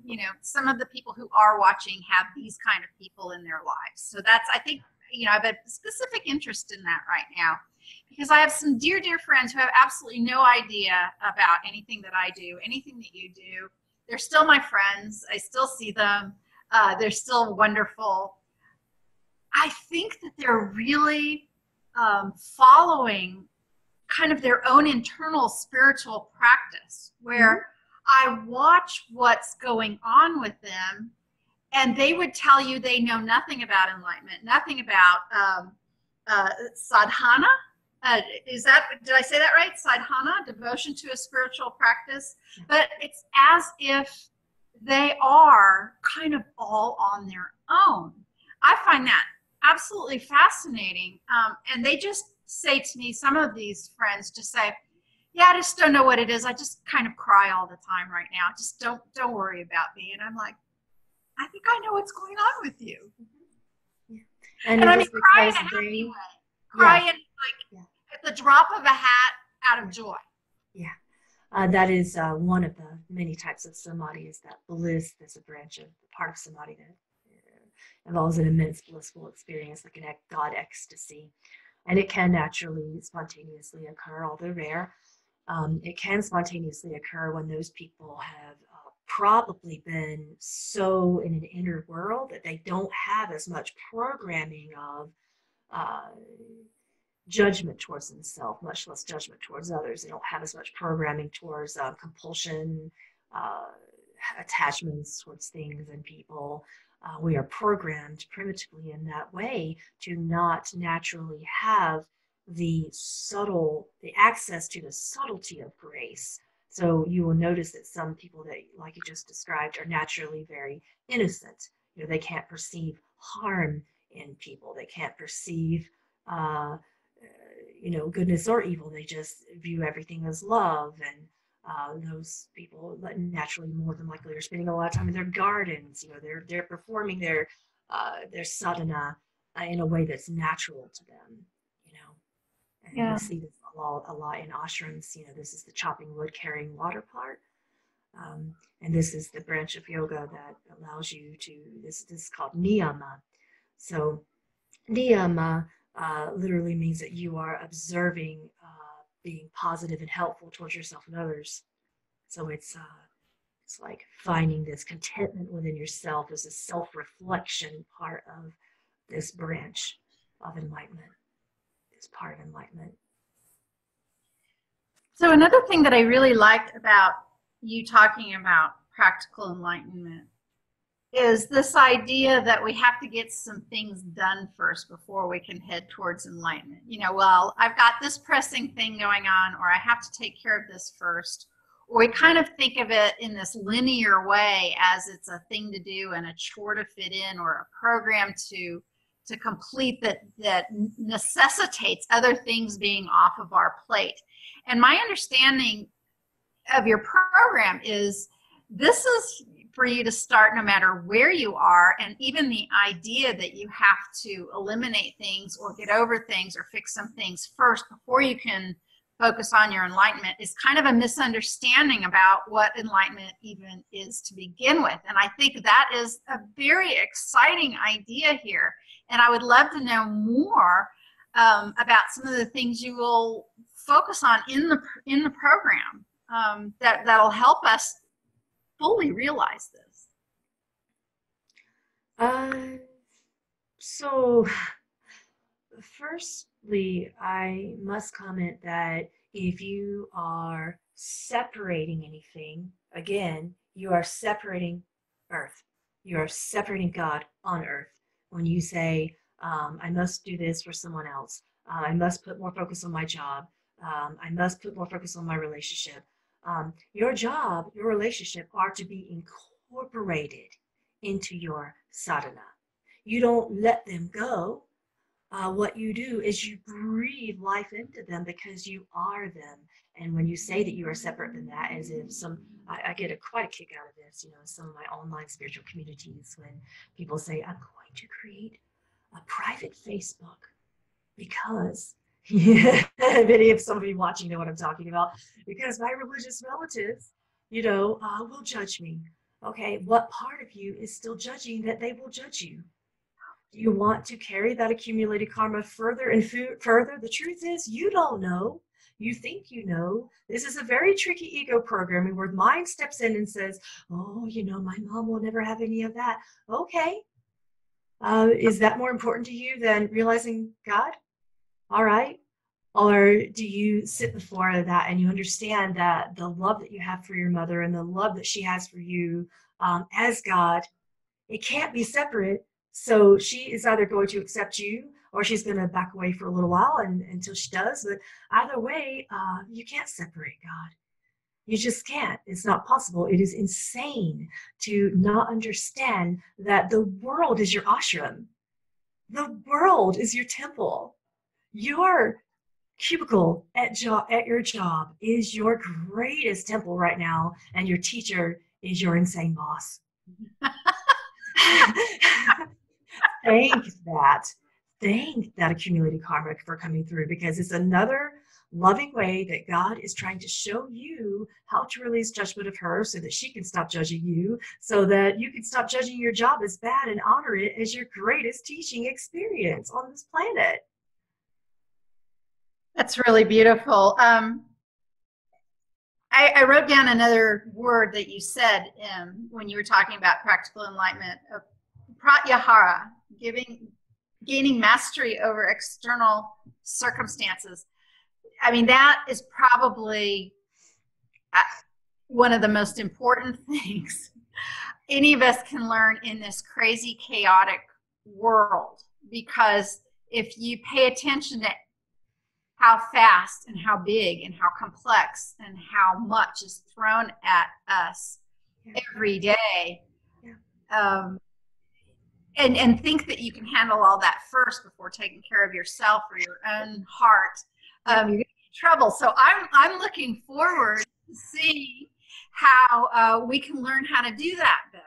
you know, some of the people who are watching have these kind of people in their lives. So that's, I think, you know, I have a specific interest in that right now, because I have some dear, dear friends who have absolutely no idea about anything that I do, anything that you do. They're still my friends. I still see them. They're still wonderful. I think that they're really following kind of their own internal spiritual practice, where I watch what's going on with them, and they would tell you they know nothing about enlightenment, nothing about sadhana. Did I say that right? Sadhana, devotion to a spiritual practice. But it's as if they are kind of all on their own. I find that absolutely fascinating. And they just say to me, some of these friends just say, yeah, I just don't know what it is. I just kind of cry all the time right now. Just don't worry about me. And I'm like, I think I know what's going on with you. Yeah. And And it I mean, is cry in a because happy they, way. Cry yeah, in like yeah, at the drop of a hat out of joy. yeah. That is one of the many types of samadhi, is that bliss. There's a branch of part of samadhi that involves an immense blissful experience, like an God ecstasy. And it can naturally, spontaneously occur, although rare. It can spontaneously occur when those people have probably been so in an inner world that they don't have as much programming of uh, judgment towards themselves, much less judgment towards others. They don't have as much programming towards compulsion, uh, attachments towards things and people. We are programmed primitively in that way to not naturally have the access to the subtlety of grace. So you will notice that some people that, like you just described, are naturally very innocent. They can't perceive harm in people. They can't perceive goodness or evil. They just view everything as love. And those people naturally, more than likely, are spending a lot of time in their gardens. They're performing their sadhana in a way that's natural to them. And Yeah. we see this a lot in ashrams. This is the chopping wood, carrying water part. And this is the branch of yoga that allows you to. This is called niyama. So niyama literally means that you are observing, being positive and helpful towards yourself and others. So it's like finding this contentment within yourself as a self-reflection part of this branch of enlightenment, this part of enlightenment. So another thing that I really liked about you talking about practical enlightenment is this idea that we have to get some things done first before we can head towards enlightenment. Well, I've got this pressing thing going on, or I have to take care of this first. Or we kind of think of it in this linear way, as it's a thing to do and a chore to fit in, or a program to complete that necessitates other things being off of our plate. And my understanding of your program is this is for you to start no matter where you are, and even the idea that you have to eliminate things or get over things or fix some things first before you can focus on your enlightenment is kind of a misunderstanding about what enlightenment even is to begin with. And I think that is a very exciting idea here. And I would love to know more about some of the things you will focus on in the program that'll help us fully realize this. So firstly, I must comment that if you are separating anything, again, you are separating earth. You are separating God on earth. When you say, I must do this for someone else, I must put more focus on my job, I must put more focus on my relationship. Your job, your relationship are to be incorporated into your sadhana. You don't let them go. What you do is you breathe life into them because you are them. And when you say that you are separate from that, as if I get quite a kick out of this, some of my online spiritual communities, when people say, I'm going to create a private Facebook because many of some of you watching know what I'm talking about, because my religious relatives, will judge me. Okay, what part of you is still judging that they will judge you? Do you want to carry that accumulated karma further and further? The truth is, you don't know. You think you know. This is a very tricky ego programming where mind steps in and says, oh, my mom will never have any of that. Okay. Is that more important to you than realizing God? All right. Or do you sit before that and you understand that the love that you have for your mother and the love that she has for you as God, it can't be separate. So she is either going to accept you or she's going to back away for a little while until she does. But either way, you can't separate God. You just can't. It's not possible. It is insane to not understand that the world is your ashram. The world is your temple. Your cubicle at your job is your greatest temple right now, and your teacher is your insane boss. Thank that. Thank that accumulated karma for coming through, because it's another loving way that God is trying to show you how to release judgment of her so that she can stop judging you, so that you can stop judging your job as bad and honor it as your greatest teaching experience on this planet. That's really beautiful. I wrote down another word that you said when you were talking about practical enlightenment, pratyahara, gaining mastery over external circumstances. I mean, that is probably one of the most important things any of us can learn in this crazy, chaotic world, because if you pay attention to how fast and how big and how complex and how much is thrown at us every day, and think that you can handle all that first before taking care of yourself or your own heart, you're going to be in trouble. So I'm looking forward to see how we can learn how to do that better.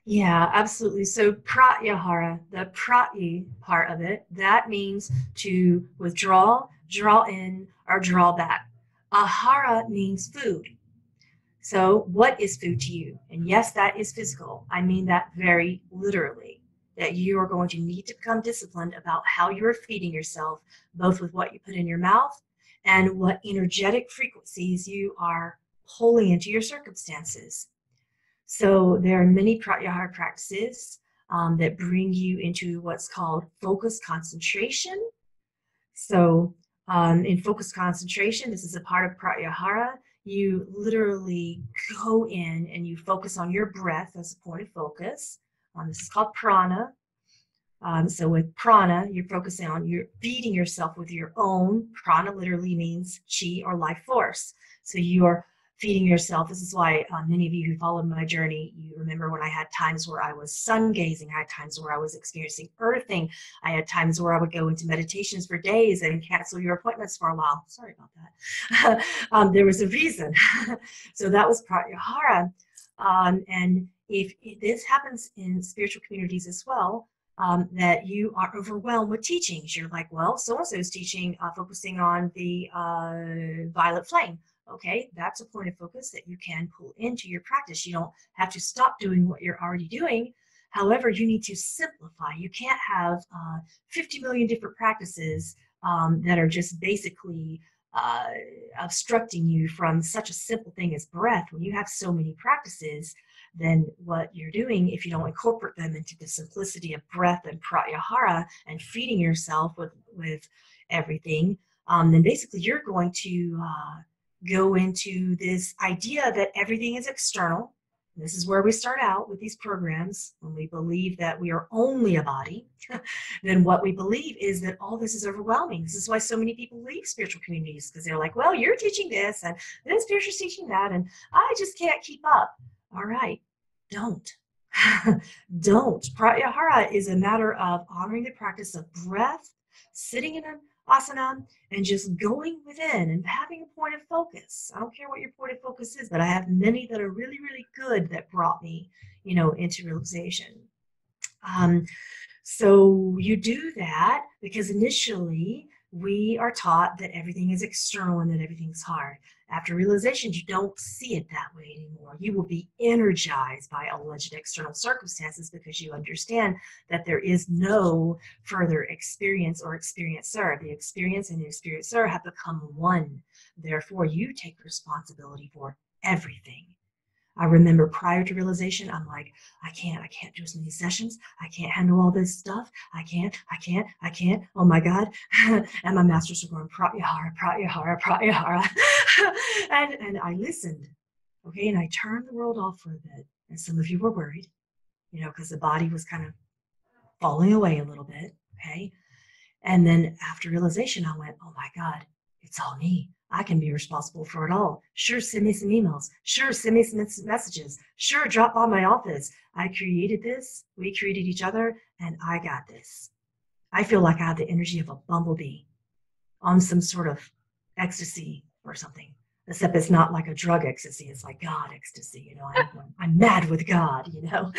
Yeah, absolutely. So pratyahara, the prati part of it, that means to withdraw, draw in, or draw back. Ahara means food. So what is food to you? And yes, that is physical. I mean that very literally, that you are going to need to become disciplined about how you're feeding yourself, both with what you put in your mouth and what energetic frequencies you are pulling into your circumstances. So there are many pratyahara practices that bring you into what's called focused concentration. So in focused concentration, this is a part of pratyahara. You literally go in and you focus on your breath as a point of focus. This is called prana. So with prana, you're focusing on, you're feeding yourself with your own. Prana literally means chi or life force. So you are feeding yourself. This is why many of you who followed my journey, you remember when I had times where I was sun gazing, I had times where I was experiencing earthing, I had times where I would go into meditations for days and cancel your appointments for a while. Sorry about that. There was a reason. So that was pratyahara. And if this happens in spiritual communities as well, that you are overwhelmed with teachings. You're like, well, so-and-so is teaching, focusing on the violet flame. Okay, that's a point of focus that you can pull into your practice. You don't have to stop doing what you're already doing. However, you need to simplify. You can't have 50 million different practices that are just basically obstructing you from such a simple thing as breath. When you have so many practices, then what you're doing, if you don't incorporate them into the simplicity of breath and pratyahara and feeding yourself with everything, then basically you're going to go into this idea that everything is external. This is where we start out with these programs. When we believe that we are only a body, then what we believe is that all this is overwhelming. This is why so many people leave spiritual communities, because they're like, well, you're teaching this and then spiritual's teaching that, and I just can't keep up. All right, don't. Don't. Pratyahara is a matter of honoring the practice of breath, sitting in an asana, and just going within and having a point of focus. I don't care what your point of focus is, but I have many that are really, really good that brought me, into realization. So you do that because initially we are taught that everything is external and that everything's hard. After realization, you don't see it that way anymore. You will be energized by alleged external circumstances because you understand that there is no further experience or experiencer. The experience and the experiencer have become one. Therefore, you take responsibility for everything. I remember prior to realization, I'm like, I can't do as many sessions. I can't handle all this stuff. I can't. Oh my God. And my masters were going, pratyahara, pratyahara, pratyahara. And I listened. Okay. And I turned the world off for a bit. And some of you were worried, because the body was kind of falling away a little bit. Okay. And then after realization, I went, oh my God, it's all me. I can be responsible for it all. Sure, send me some emails. Sure, send me some messages. Sure, drop by my office. I created this. We created each other, and I got this. I feel like I have the energy of a bumblebee on some sort of ecstasy or something. Except it's not like a drug ecstasy. It's like God ecstasy. You know, I'm mad with God. You know.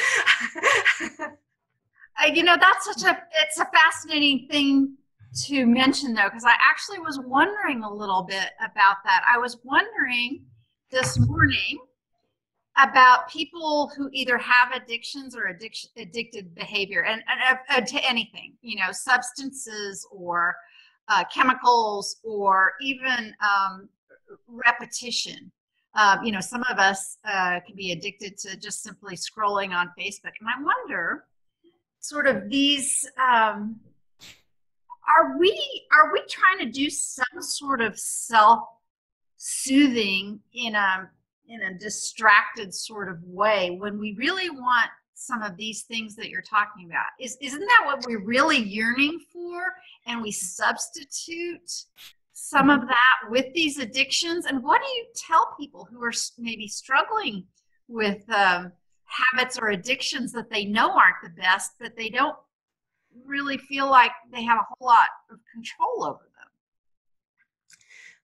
That's it's a fascinating thing to mention though, because I actually was wondering a little bit about that. I was wondering this morning about people who either have addictions or addicted behavior and to anything, substances or chemicals or even repetition. Some of us can be addicted to just simply scrolling on Facebook. And I wonder, sort of these, are we trying to do some sort of self-soothing in a distracted sort of way when we really want some of these things that you're talking about? Isn't that what we're really yearning for? And we substitute some of that with these addictions. And what do you tell people who are maybe struggling with habits or addictions that they know aren't the best, but they don't really feel like they have a whole lot of control over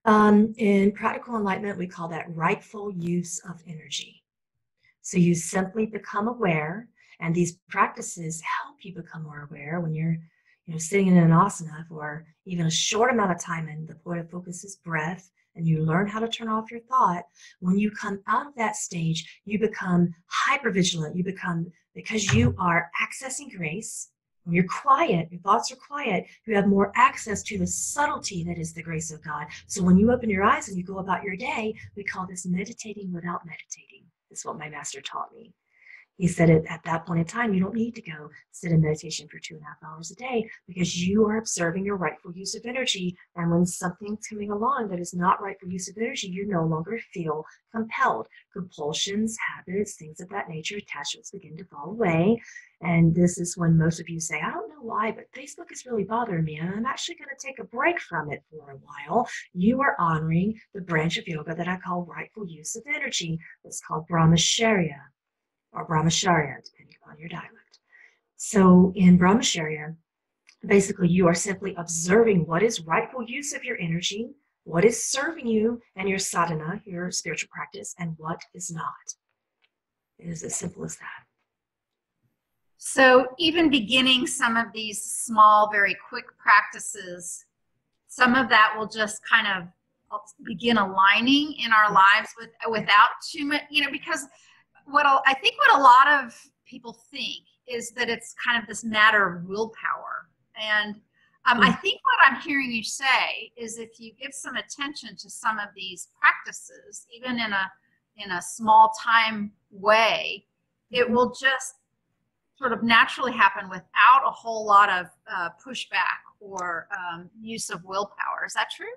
them? In practical enlightenment, we call that rightful use of energy. So you simply become aware, and these practices help you become more aware when you're sitting in an asana for even a short amount of time, and the point of focus is breath, and you learn how to turn off your thought. When you come out of that stage, you become hypervigilant. Because you are accessing grace. When you're quiet, your thoughts are quiet, you have more access to the subtlety that is the grace of God. So when you open your eyes and you go about your day, we call this meditating without meditating. That's what my master taught me. He said at that point in time, you don't need to go sit in meditation for 2.5 hours a day because you are observing your rightful use of energy. And when something's coming along that is not rightful use of energy, you no longer feel compelled. Compulsions, habits, things of that nature, attachments begin to fall away. And this is when most of you say, I don't know why, but Facebook is really bothering me, and I'm actually going to take a break from it for a while. You are honoring the branch of yoga that I call rightful use of energy. It's called Brahmacharya, or Brahmacharya, depending upon your dialect. So in Brahmacharya, basically you are simply observing what is rightful use of your energy, what is serving you and your sadhana, your spiritual practice, and what is not. It is as simple as that. So even beginning some of these small, very quick practices, some of that will just kind of begin aligning in our lives without too much, because I think what a lot of people think is that it's kind of this matter of willpower. And I think what I'm hearing you say is if you give some attention to some of these practices, even in a small time way, it will just sort of naturally happen without a whole lot of pushback or use of willpower. Is that true?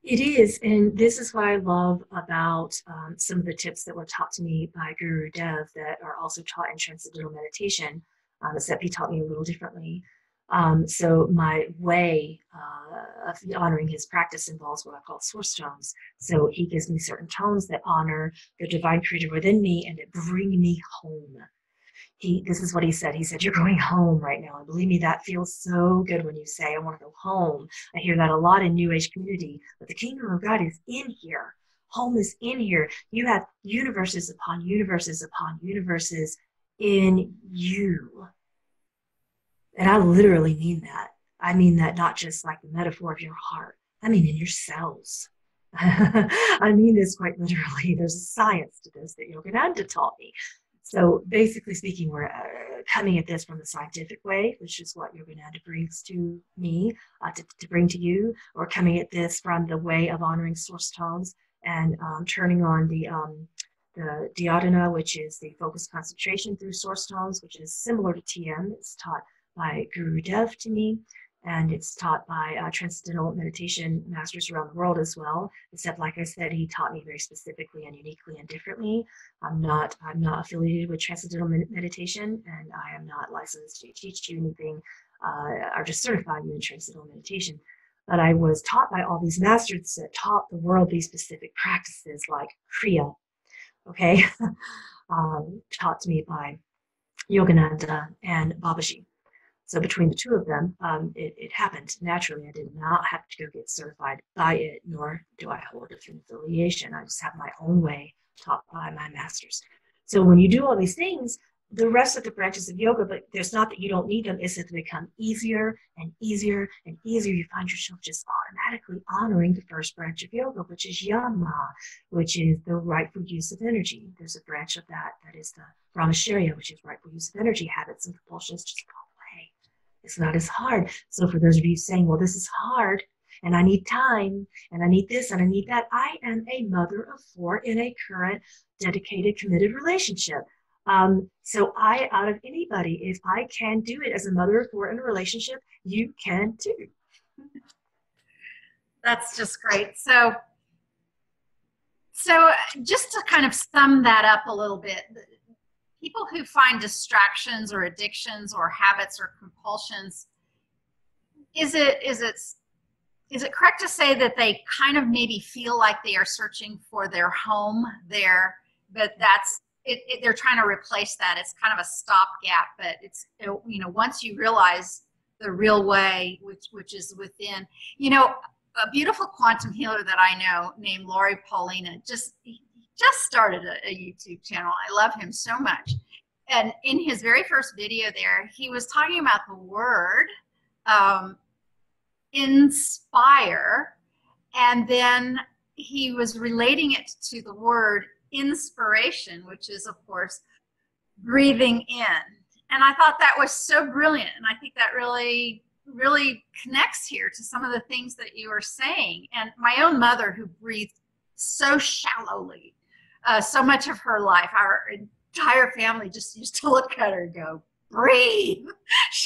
It is, and this is what I love about some of the tips that were taught to me by Guru Dev that are also taught in Transcendental Meditation, except he taught me a little differently. So my way of honoring his practice involves what I call source tones. So he gives me certain tones that honor the divine creator within me and that bring me home. This is what he said. He said, you're going home right now. And believe me, that feels so good when you say, I want to go home. I hear that a lot in New Age community, but the kingdom of God is in here. Home is in here. You have universes upon universes upon universes in you. And I literally mean that. I mean that not just like the metaphor of your heart. I mean in your cells. I mean this quite literally. There's a science to this that Yogananda taught me. So basically speaking, we're coming at this from the scientific way, which is what Yogananda brings to me, to bring to you, or coming at this from the way of honoring source tones and turning on the dhyana, which is the focused concentration through source tones, which is similar to TM. It's taught by Guru Dev to me, and it's taught by transcendental meditation masters around the world as well. Except, like I said, he taught me very specifically and uniquely and differently. I'm not affiliated with transcendental meditation, and I am not licensed to teach you anything or just certify you in transcendental meditation. But I was taught by all these masters that taught the world these specific practices like Kriya, okay, taught to me by Yogananda and Babaji. So between the two of them, it happened naturally. I did not have to go get certified by it, nor do I hold an affiliation. I just have my own way taught by my masters. So when you do all these things, the rest of the branches of yoga, but there's not that you don't need them, is that they become easier and easier and easier. You find yourself just automatically honoring the first branch of yoga, which is yama, which is the rightful use of energy. There's a branch of that is the brahmacharya, which is rightful use of energy. Habits and compulsions just go away. It's not as hard. So for those of you saying, well, this is hard, and I need time, and I need this, and I need that, I am a mother of 4 in a current, dedicated, committed relationship. So out of anybody, if I can do it as a mother of 4 in a relationship, you can too. That's just great. So just to kind of sum that up a little bit, people who find distractions or addictions or habits or compulsions, is it correct to say that they kind of maybe feel like they are searching for their home there, but they're trying to replace that? It's kind of a stopgap, but it's, once you realize the real way, which is within, a beautiful quantum healer that I know named Lori Paulina just started a YouTube channel. I love him so much. And in his very first video there, he was talking about the word inspire, and then he was relating it to the word inspiration, which is, of course, breathing in. And I thought that was so brilliant. And I think that really, really connects here to some of the things that you were saying. And my own mother, who breathed so shallowly, so much of her life, our entire family just used to look at her and go, breathe.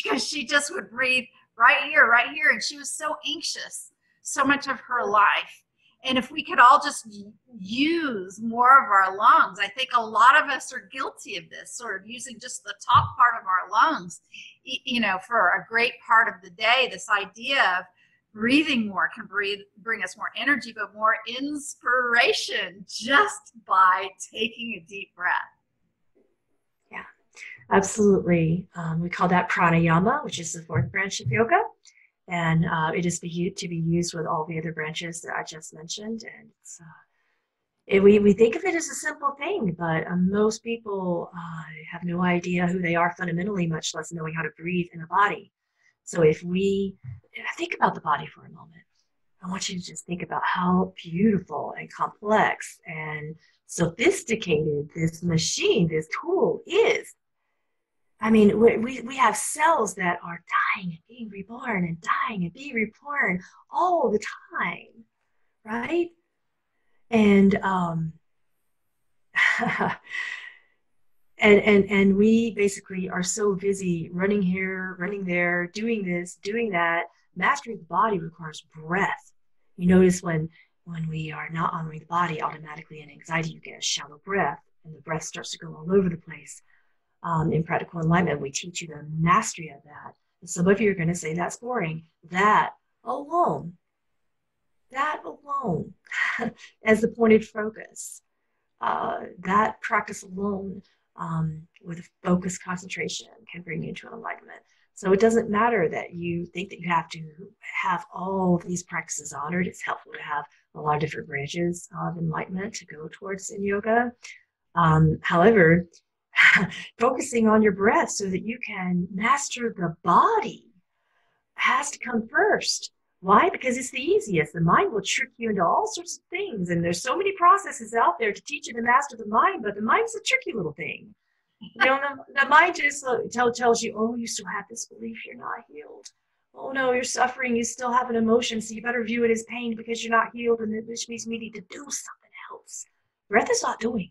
Because she just would breathe right here, right here. And she was so anxious so much of her life. And if we could all just use more of our lungs, I think a lot of us are guilty of this, sort of using just the top part of our lungs, for a great part of the day. This idea of breathing more can bring us more energy, but more inspiration just by taking a deep breath. Yeah, absolutely. We call that pranayama, which is the 4th branch of yoga. And it is to be used with all the other branches that I just mentioned. And we think of it as a simple thing, but most people have no idea who they are fundamentally, much less knowing how to breathe in a body. So if we think about the body for a moment, I want you to just think about how beautiful and complex and sophisticated this machine, this tool is. I mean, we have cells that are dying and being reborn and dying and being reborn all the time, right? And and we basically are so busy running here, running there, doing this, doing that. Mastering the body requires breath. You notice when we are not honoring the body, automatically in anxiety, you get a shallow breath, and the breath starts to go all over the place. In Practical Enlightenment, we teach you the mastery of that. And some of you are going to say that's boring. That alone, as the pointed focus, that practice alone with focused concentration can bring you to enlightenment. So it doesn't matter that you think that you have to have all of these practices honored. It's helpful to have a lot of different branches of enlightenment to go towards in yoga. However, focusing on your breath so that you can master the body has to come first. Why? Because it's the easiest. The mind will trick you into all sorts of things. And there's so many processes out there to teach you to master the mind, but the mind's a tricky little thing. The mind just tells you, oh, you still have this belief, you're not healed. Oh no, you're suffering, you still have an emotion, so you better view it as pain because you're not healed, and which means we need to do something else. Breath is not doing.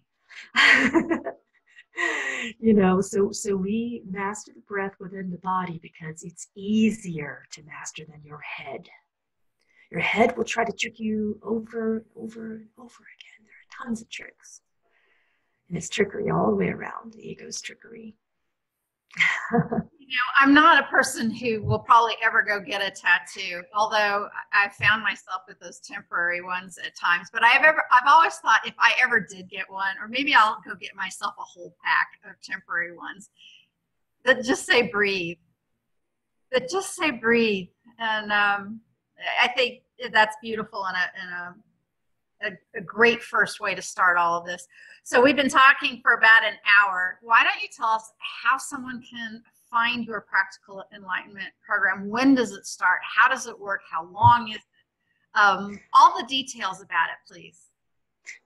So we master the breath within the body because it's easier to master than your head. Your head will try to trick you over and over and over again. There are tons of tricks. And it's trickery all the way around. The ego's trickery. I'm not a person who will probably ever go get a tattoo, although I found myself with those temporary ones at times. But I've always thought if I ever did get one, or maybe I'll go get myself a whole pack of temporary ones that just say breathe. that just say breathe. And I think that's beautiful and a great first way to start all of this. So we've been talking for about an hour. Why don't you tell us how someone can find your Practical Enlightenment program? When does it start? How does it work? How long is it? All the details about it, please.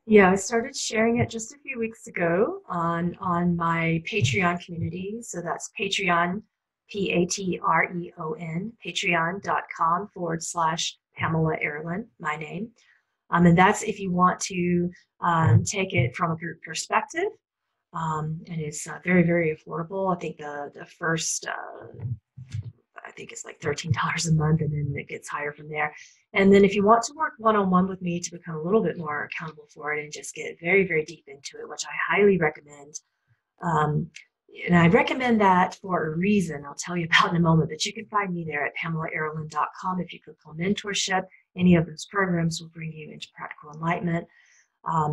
Yeah, I started sharing it just a few weeks ago on my Patreon community. So that's Patreon, Patreon, patreon.com/Pamela Aaralyn, my name. And that's if you want to take it from a group perspective. And it's very, very affordable. I think the first, I think it's like $13 a month, and then it gets higher from there. And then if you want to work one-on-one with me to become a little bit more accountable for it and just get very, very deep into it, which I highly recommend. And I recommend that for a reason I'll tell you about in a moment, but you can find me there at PamelaAaralyn.com. If you click on mentorship, any of those programs will bring you into practical enlightenment.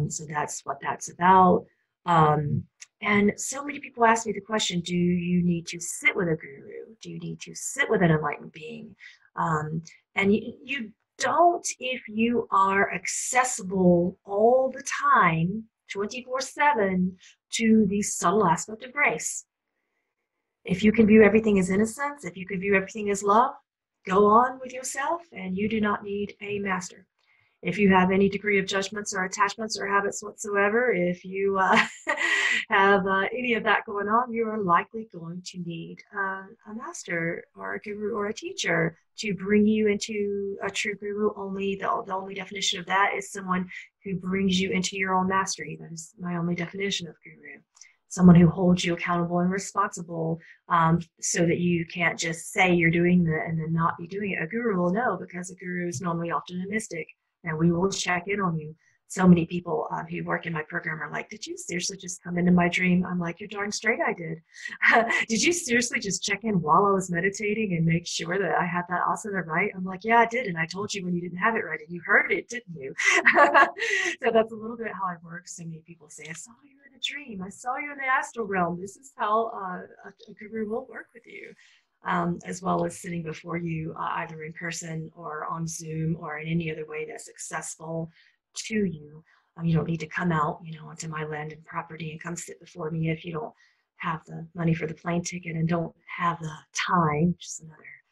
So that's what that's about. And so many people ask me the question, do you need to sit with a guru? Do you need to sit with an enlightened being? And you don't if you are accessible all the time, 24/7, to the subtle aspect of grace. If you can view everything as innocence, if you can view everything as love, go on with yourself, and you do not need a master. If you have any degree of judgments or attachments or habits whatsoever, if you have any of that going on, you are likely going to need a master or a guru or a teacher to bring you into a true guru. The only definition of that is someone who brings you into your own mastery. That is my only definition of guru. Someone who holds you accountable and responsible, so that you can't just say you're doing that and then not be doing it. A guru will know, because a guru is normally often a mystic, and we will check in on you. So many people who work in my program are like, did you seriously just come into my dream? I'm like, you're darn straight I did. Did you seriously just check in while I was meditating and make sure that I had that asana right? I'm like, yeah, I did. And I told you when you didn't have it right, and you heard it, didn't you? So that's a little bit how I work. So many people say, I saw you in a dream. I saw you in the astral realm. This is how a guru will work with you. As well as sitting before you either in person or on Zoom or in any other way that's accessible to you. You don't need to come out, onto my land and property and come sit before me if you don't have the money for the plane ticket and don't have the time. Just another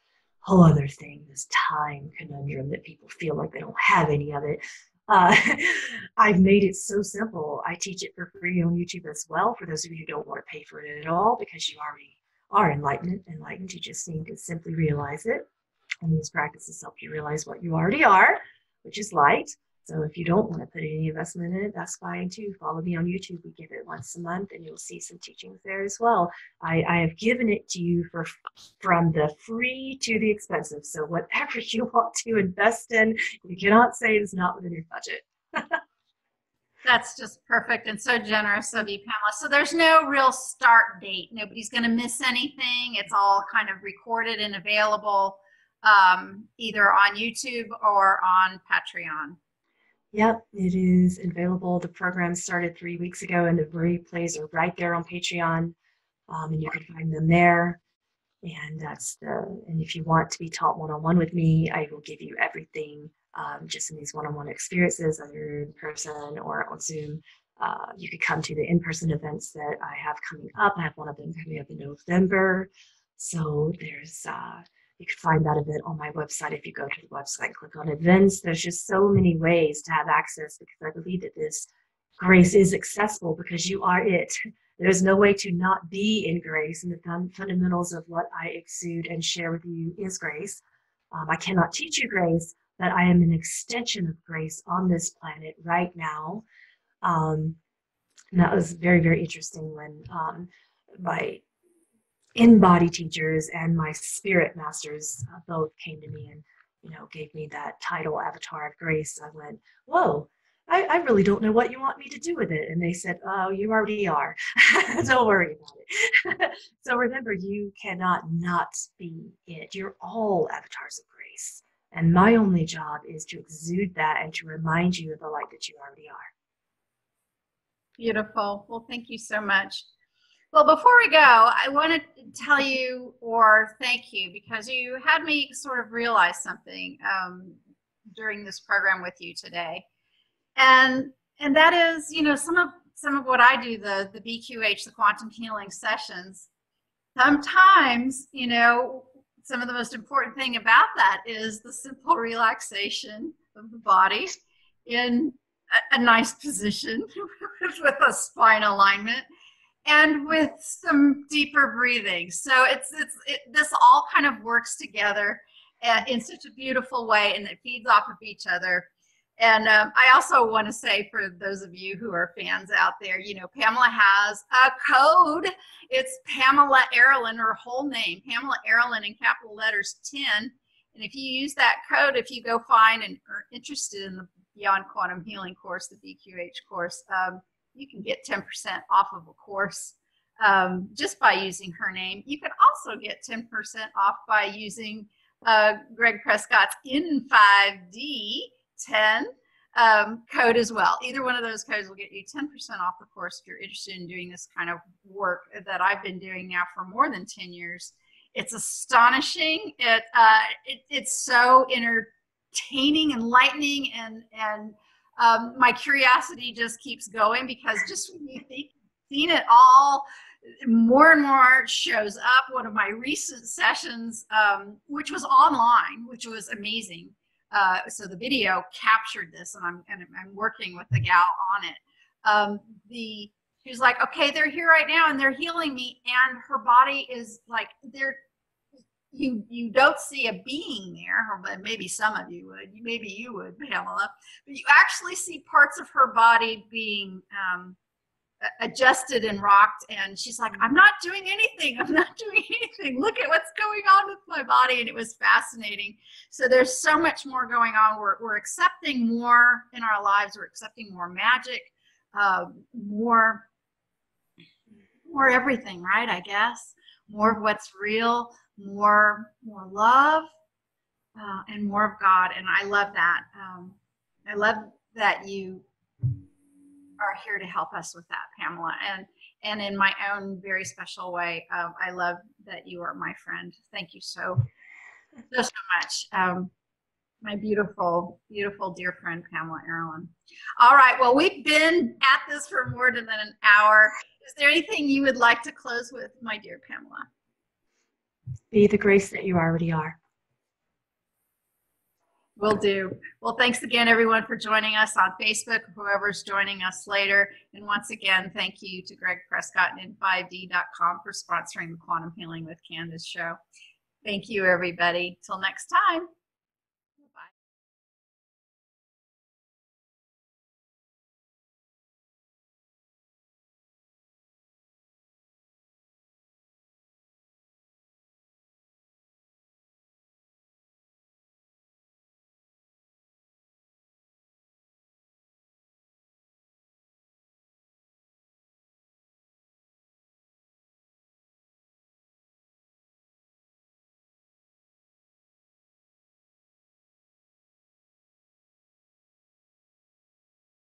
whole other thing, this time conundrum that people feel like they don't have any of it. I've made it so simple. I teach it for free on YouTube as well, for those of you who don't want to pay for it at all, because you already are enlightened. You just need to simply realize it. And these practices help you realize what you already are, which is light. So if you don't want to put any investment in it, that's fine too. Follow me on YouTube. We give it once a month, and you'll see some teachings there as well. I have given it to you from the free to the expensive. So whatever you want to invest in, you cannot say it's not within your budget. That's just perfect and so generous of you, Pamela. So there's no real start date. Nobody's going to miss anything. It's all kind of recorded and available either on YouTube or on Patreon. Yep, it is available. The program started 3 weeks ago, and the replays are right there on Patreon, and you can find them there. And and if you want to be taught one-on-one with me, I will give you everything just in these one-on-one experiences, either in person or on Zoom. You could come to the in-person events that I have coming up. I have one of them coming up in November. So there's you can find that event on my website. If you go to the website and click on events, there's just so many ways to have access, because I believe that this grace is accessible because you are it. There's no way to not be in grace, and the fundamentals of what I exude and share with you is grace. I cannot teach you grace, but I am an extension of grace on this planet right now. And that was very, very interesting when my in-body teachers and my spirit masters both came to me and gave me that title, Avatar of Grace. I went, whoa, I really don't know what you want me to do with it. And they said, oh, you already are. Don't worry about it. So remember, you cannot not be it. You're all avatars of grace. And my only job is to exude that and to remind you of the light that you already are. Beautiful. Well, thank you so much. Well, before we go, I want to tell you or thank you because you had me sort of realize something during this program with you today, and that is, you know, some of what I do, the BQH, the quantum healing sessions. Sometimes, you know, some of the most important thing about that is the simple relaxation of the body in a nice position with a spine alignment and with some deeper breathing. So this all kind of works together in such a beautiful way, and it feeds off of each other. And I also want to say, for those of you who are fans out there, you know, Pamela has a code. It's Pamela Aaralyn, her whole name, Pamela Aaralyn in capital letters 10. And if you use that code, if you go find and are interested in the Beyond Quantum Healing course, the BQH course, you can get 10% off of a course just by using her name. You can also get 10% off by using Greg Prescott's N5D 10 code as well. Either one of those codes will get you 10% off the course if you're interested in doing this kind of work that I've been doing now for more than 10 years. It's astonishing. It's so entertaining, enlightening, and my curiosity just keeps going, because just when you think you've seen it all, more and more shows up. One of my recent sessions, which was online, which was amazing. So the video captured this, and I'm working with the gal on it. She was like, okay, they're here right now and they're healing me, and her body is like, you don't see a being there, or maybe some of you would, maybe you would, Pamela, but you actually see parts of her body being adjusted and rocked, and she's like, I'm not doing anything. I'm not doing anything. Look at what's going on with my body. And it was fascinating. So there's so much more going on. We're accepting more in our lives. We're accepting more magic, more everything, right? I guess more of what's real, more love, and more of God. And I love that. I love that you are here to help us with that, Pamela. And in my own very special way, I love that you are my friend. Thank you so much. My beautiful, beautiful dear friend, Pamela Aaralyn. All right, well, we've been at this for more than an hour. Is there anything you would like to close with, my dear Pamela? Be the grace that you already are. Will do. Well, thanks again, everyone, for joining us on Facebook, whoever's joining us later. And once again, thank you to Greg Prescott and N5D.com for sponsoring the Quantum Healing with Candace show. Thank you, everybody. Till next time.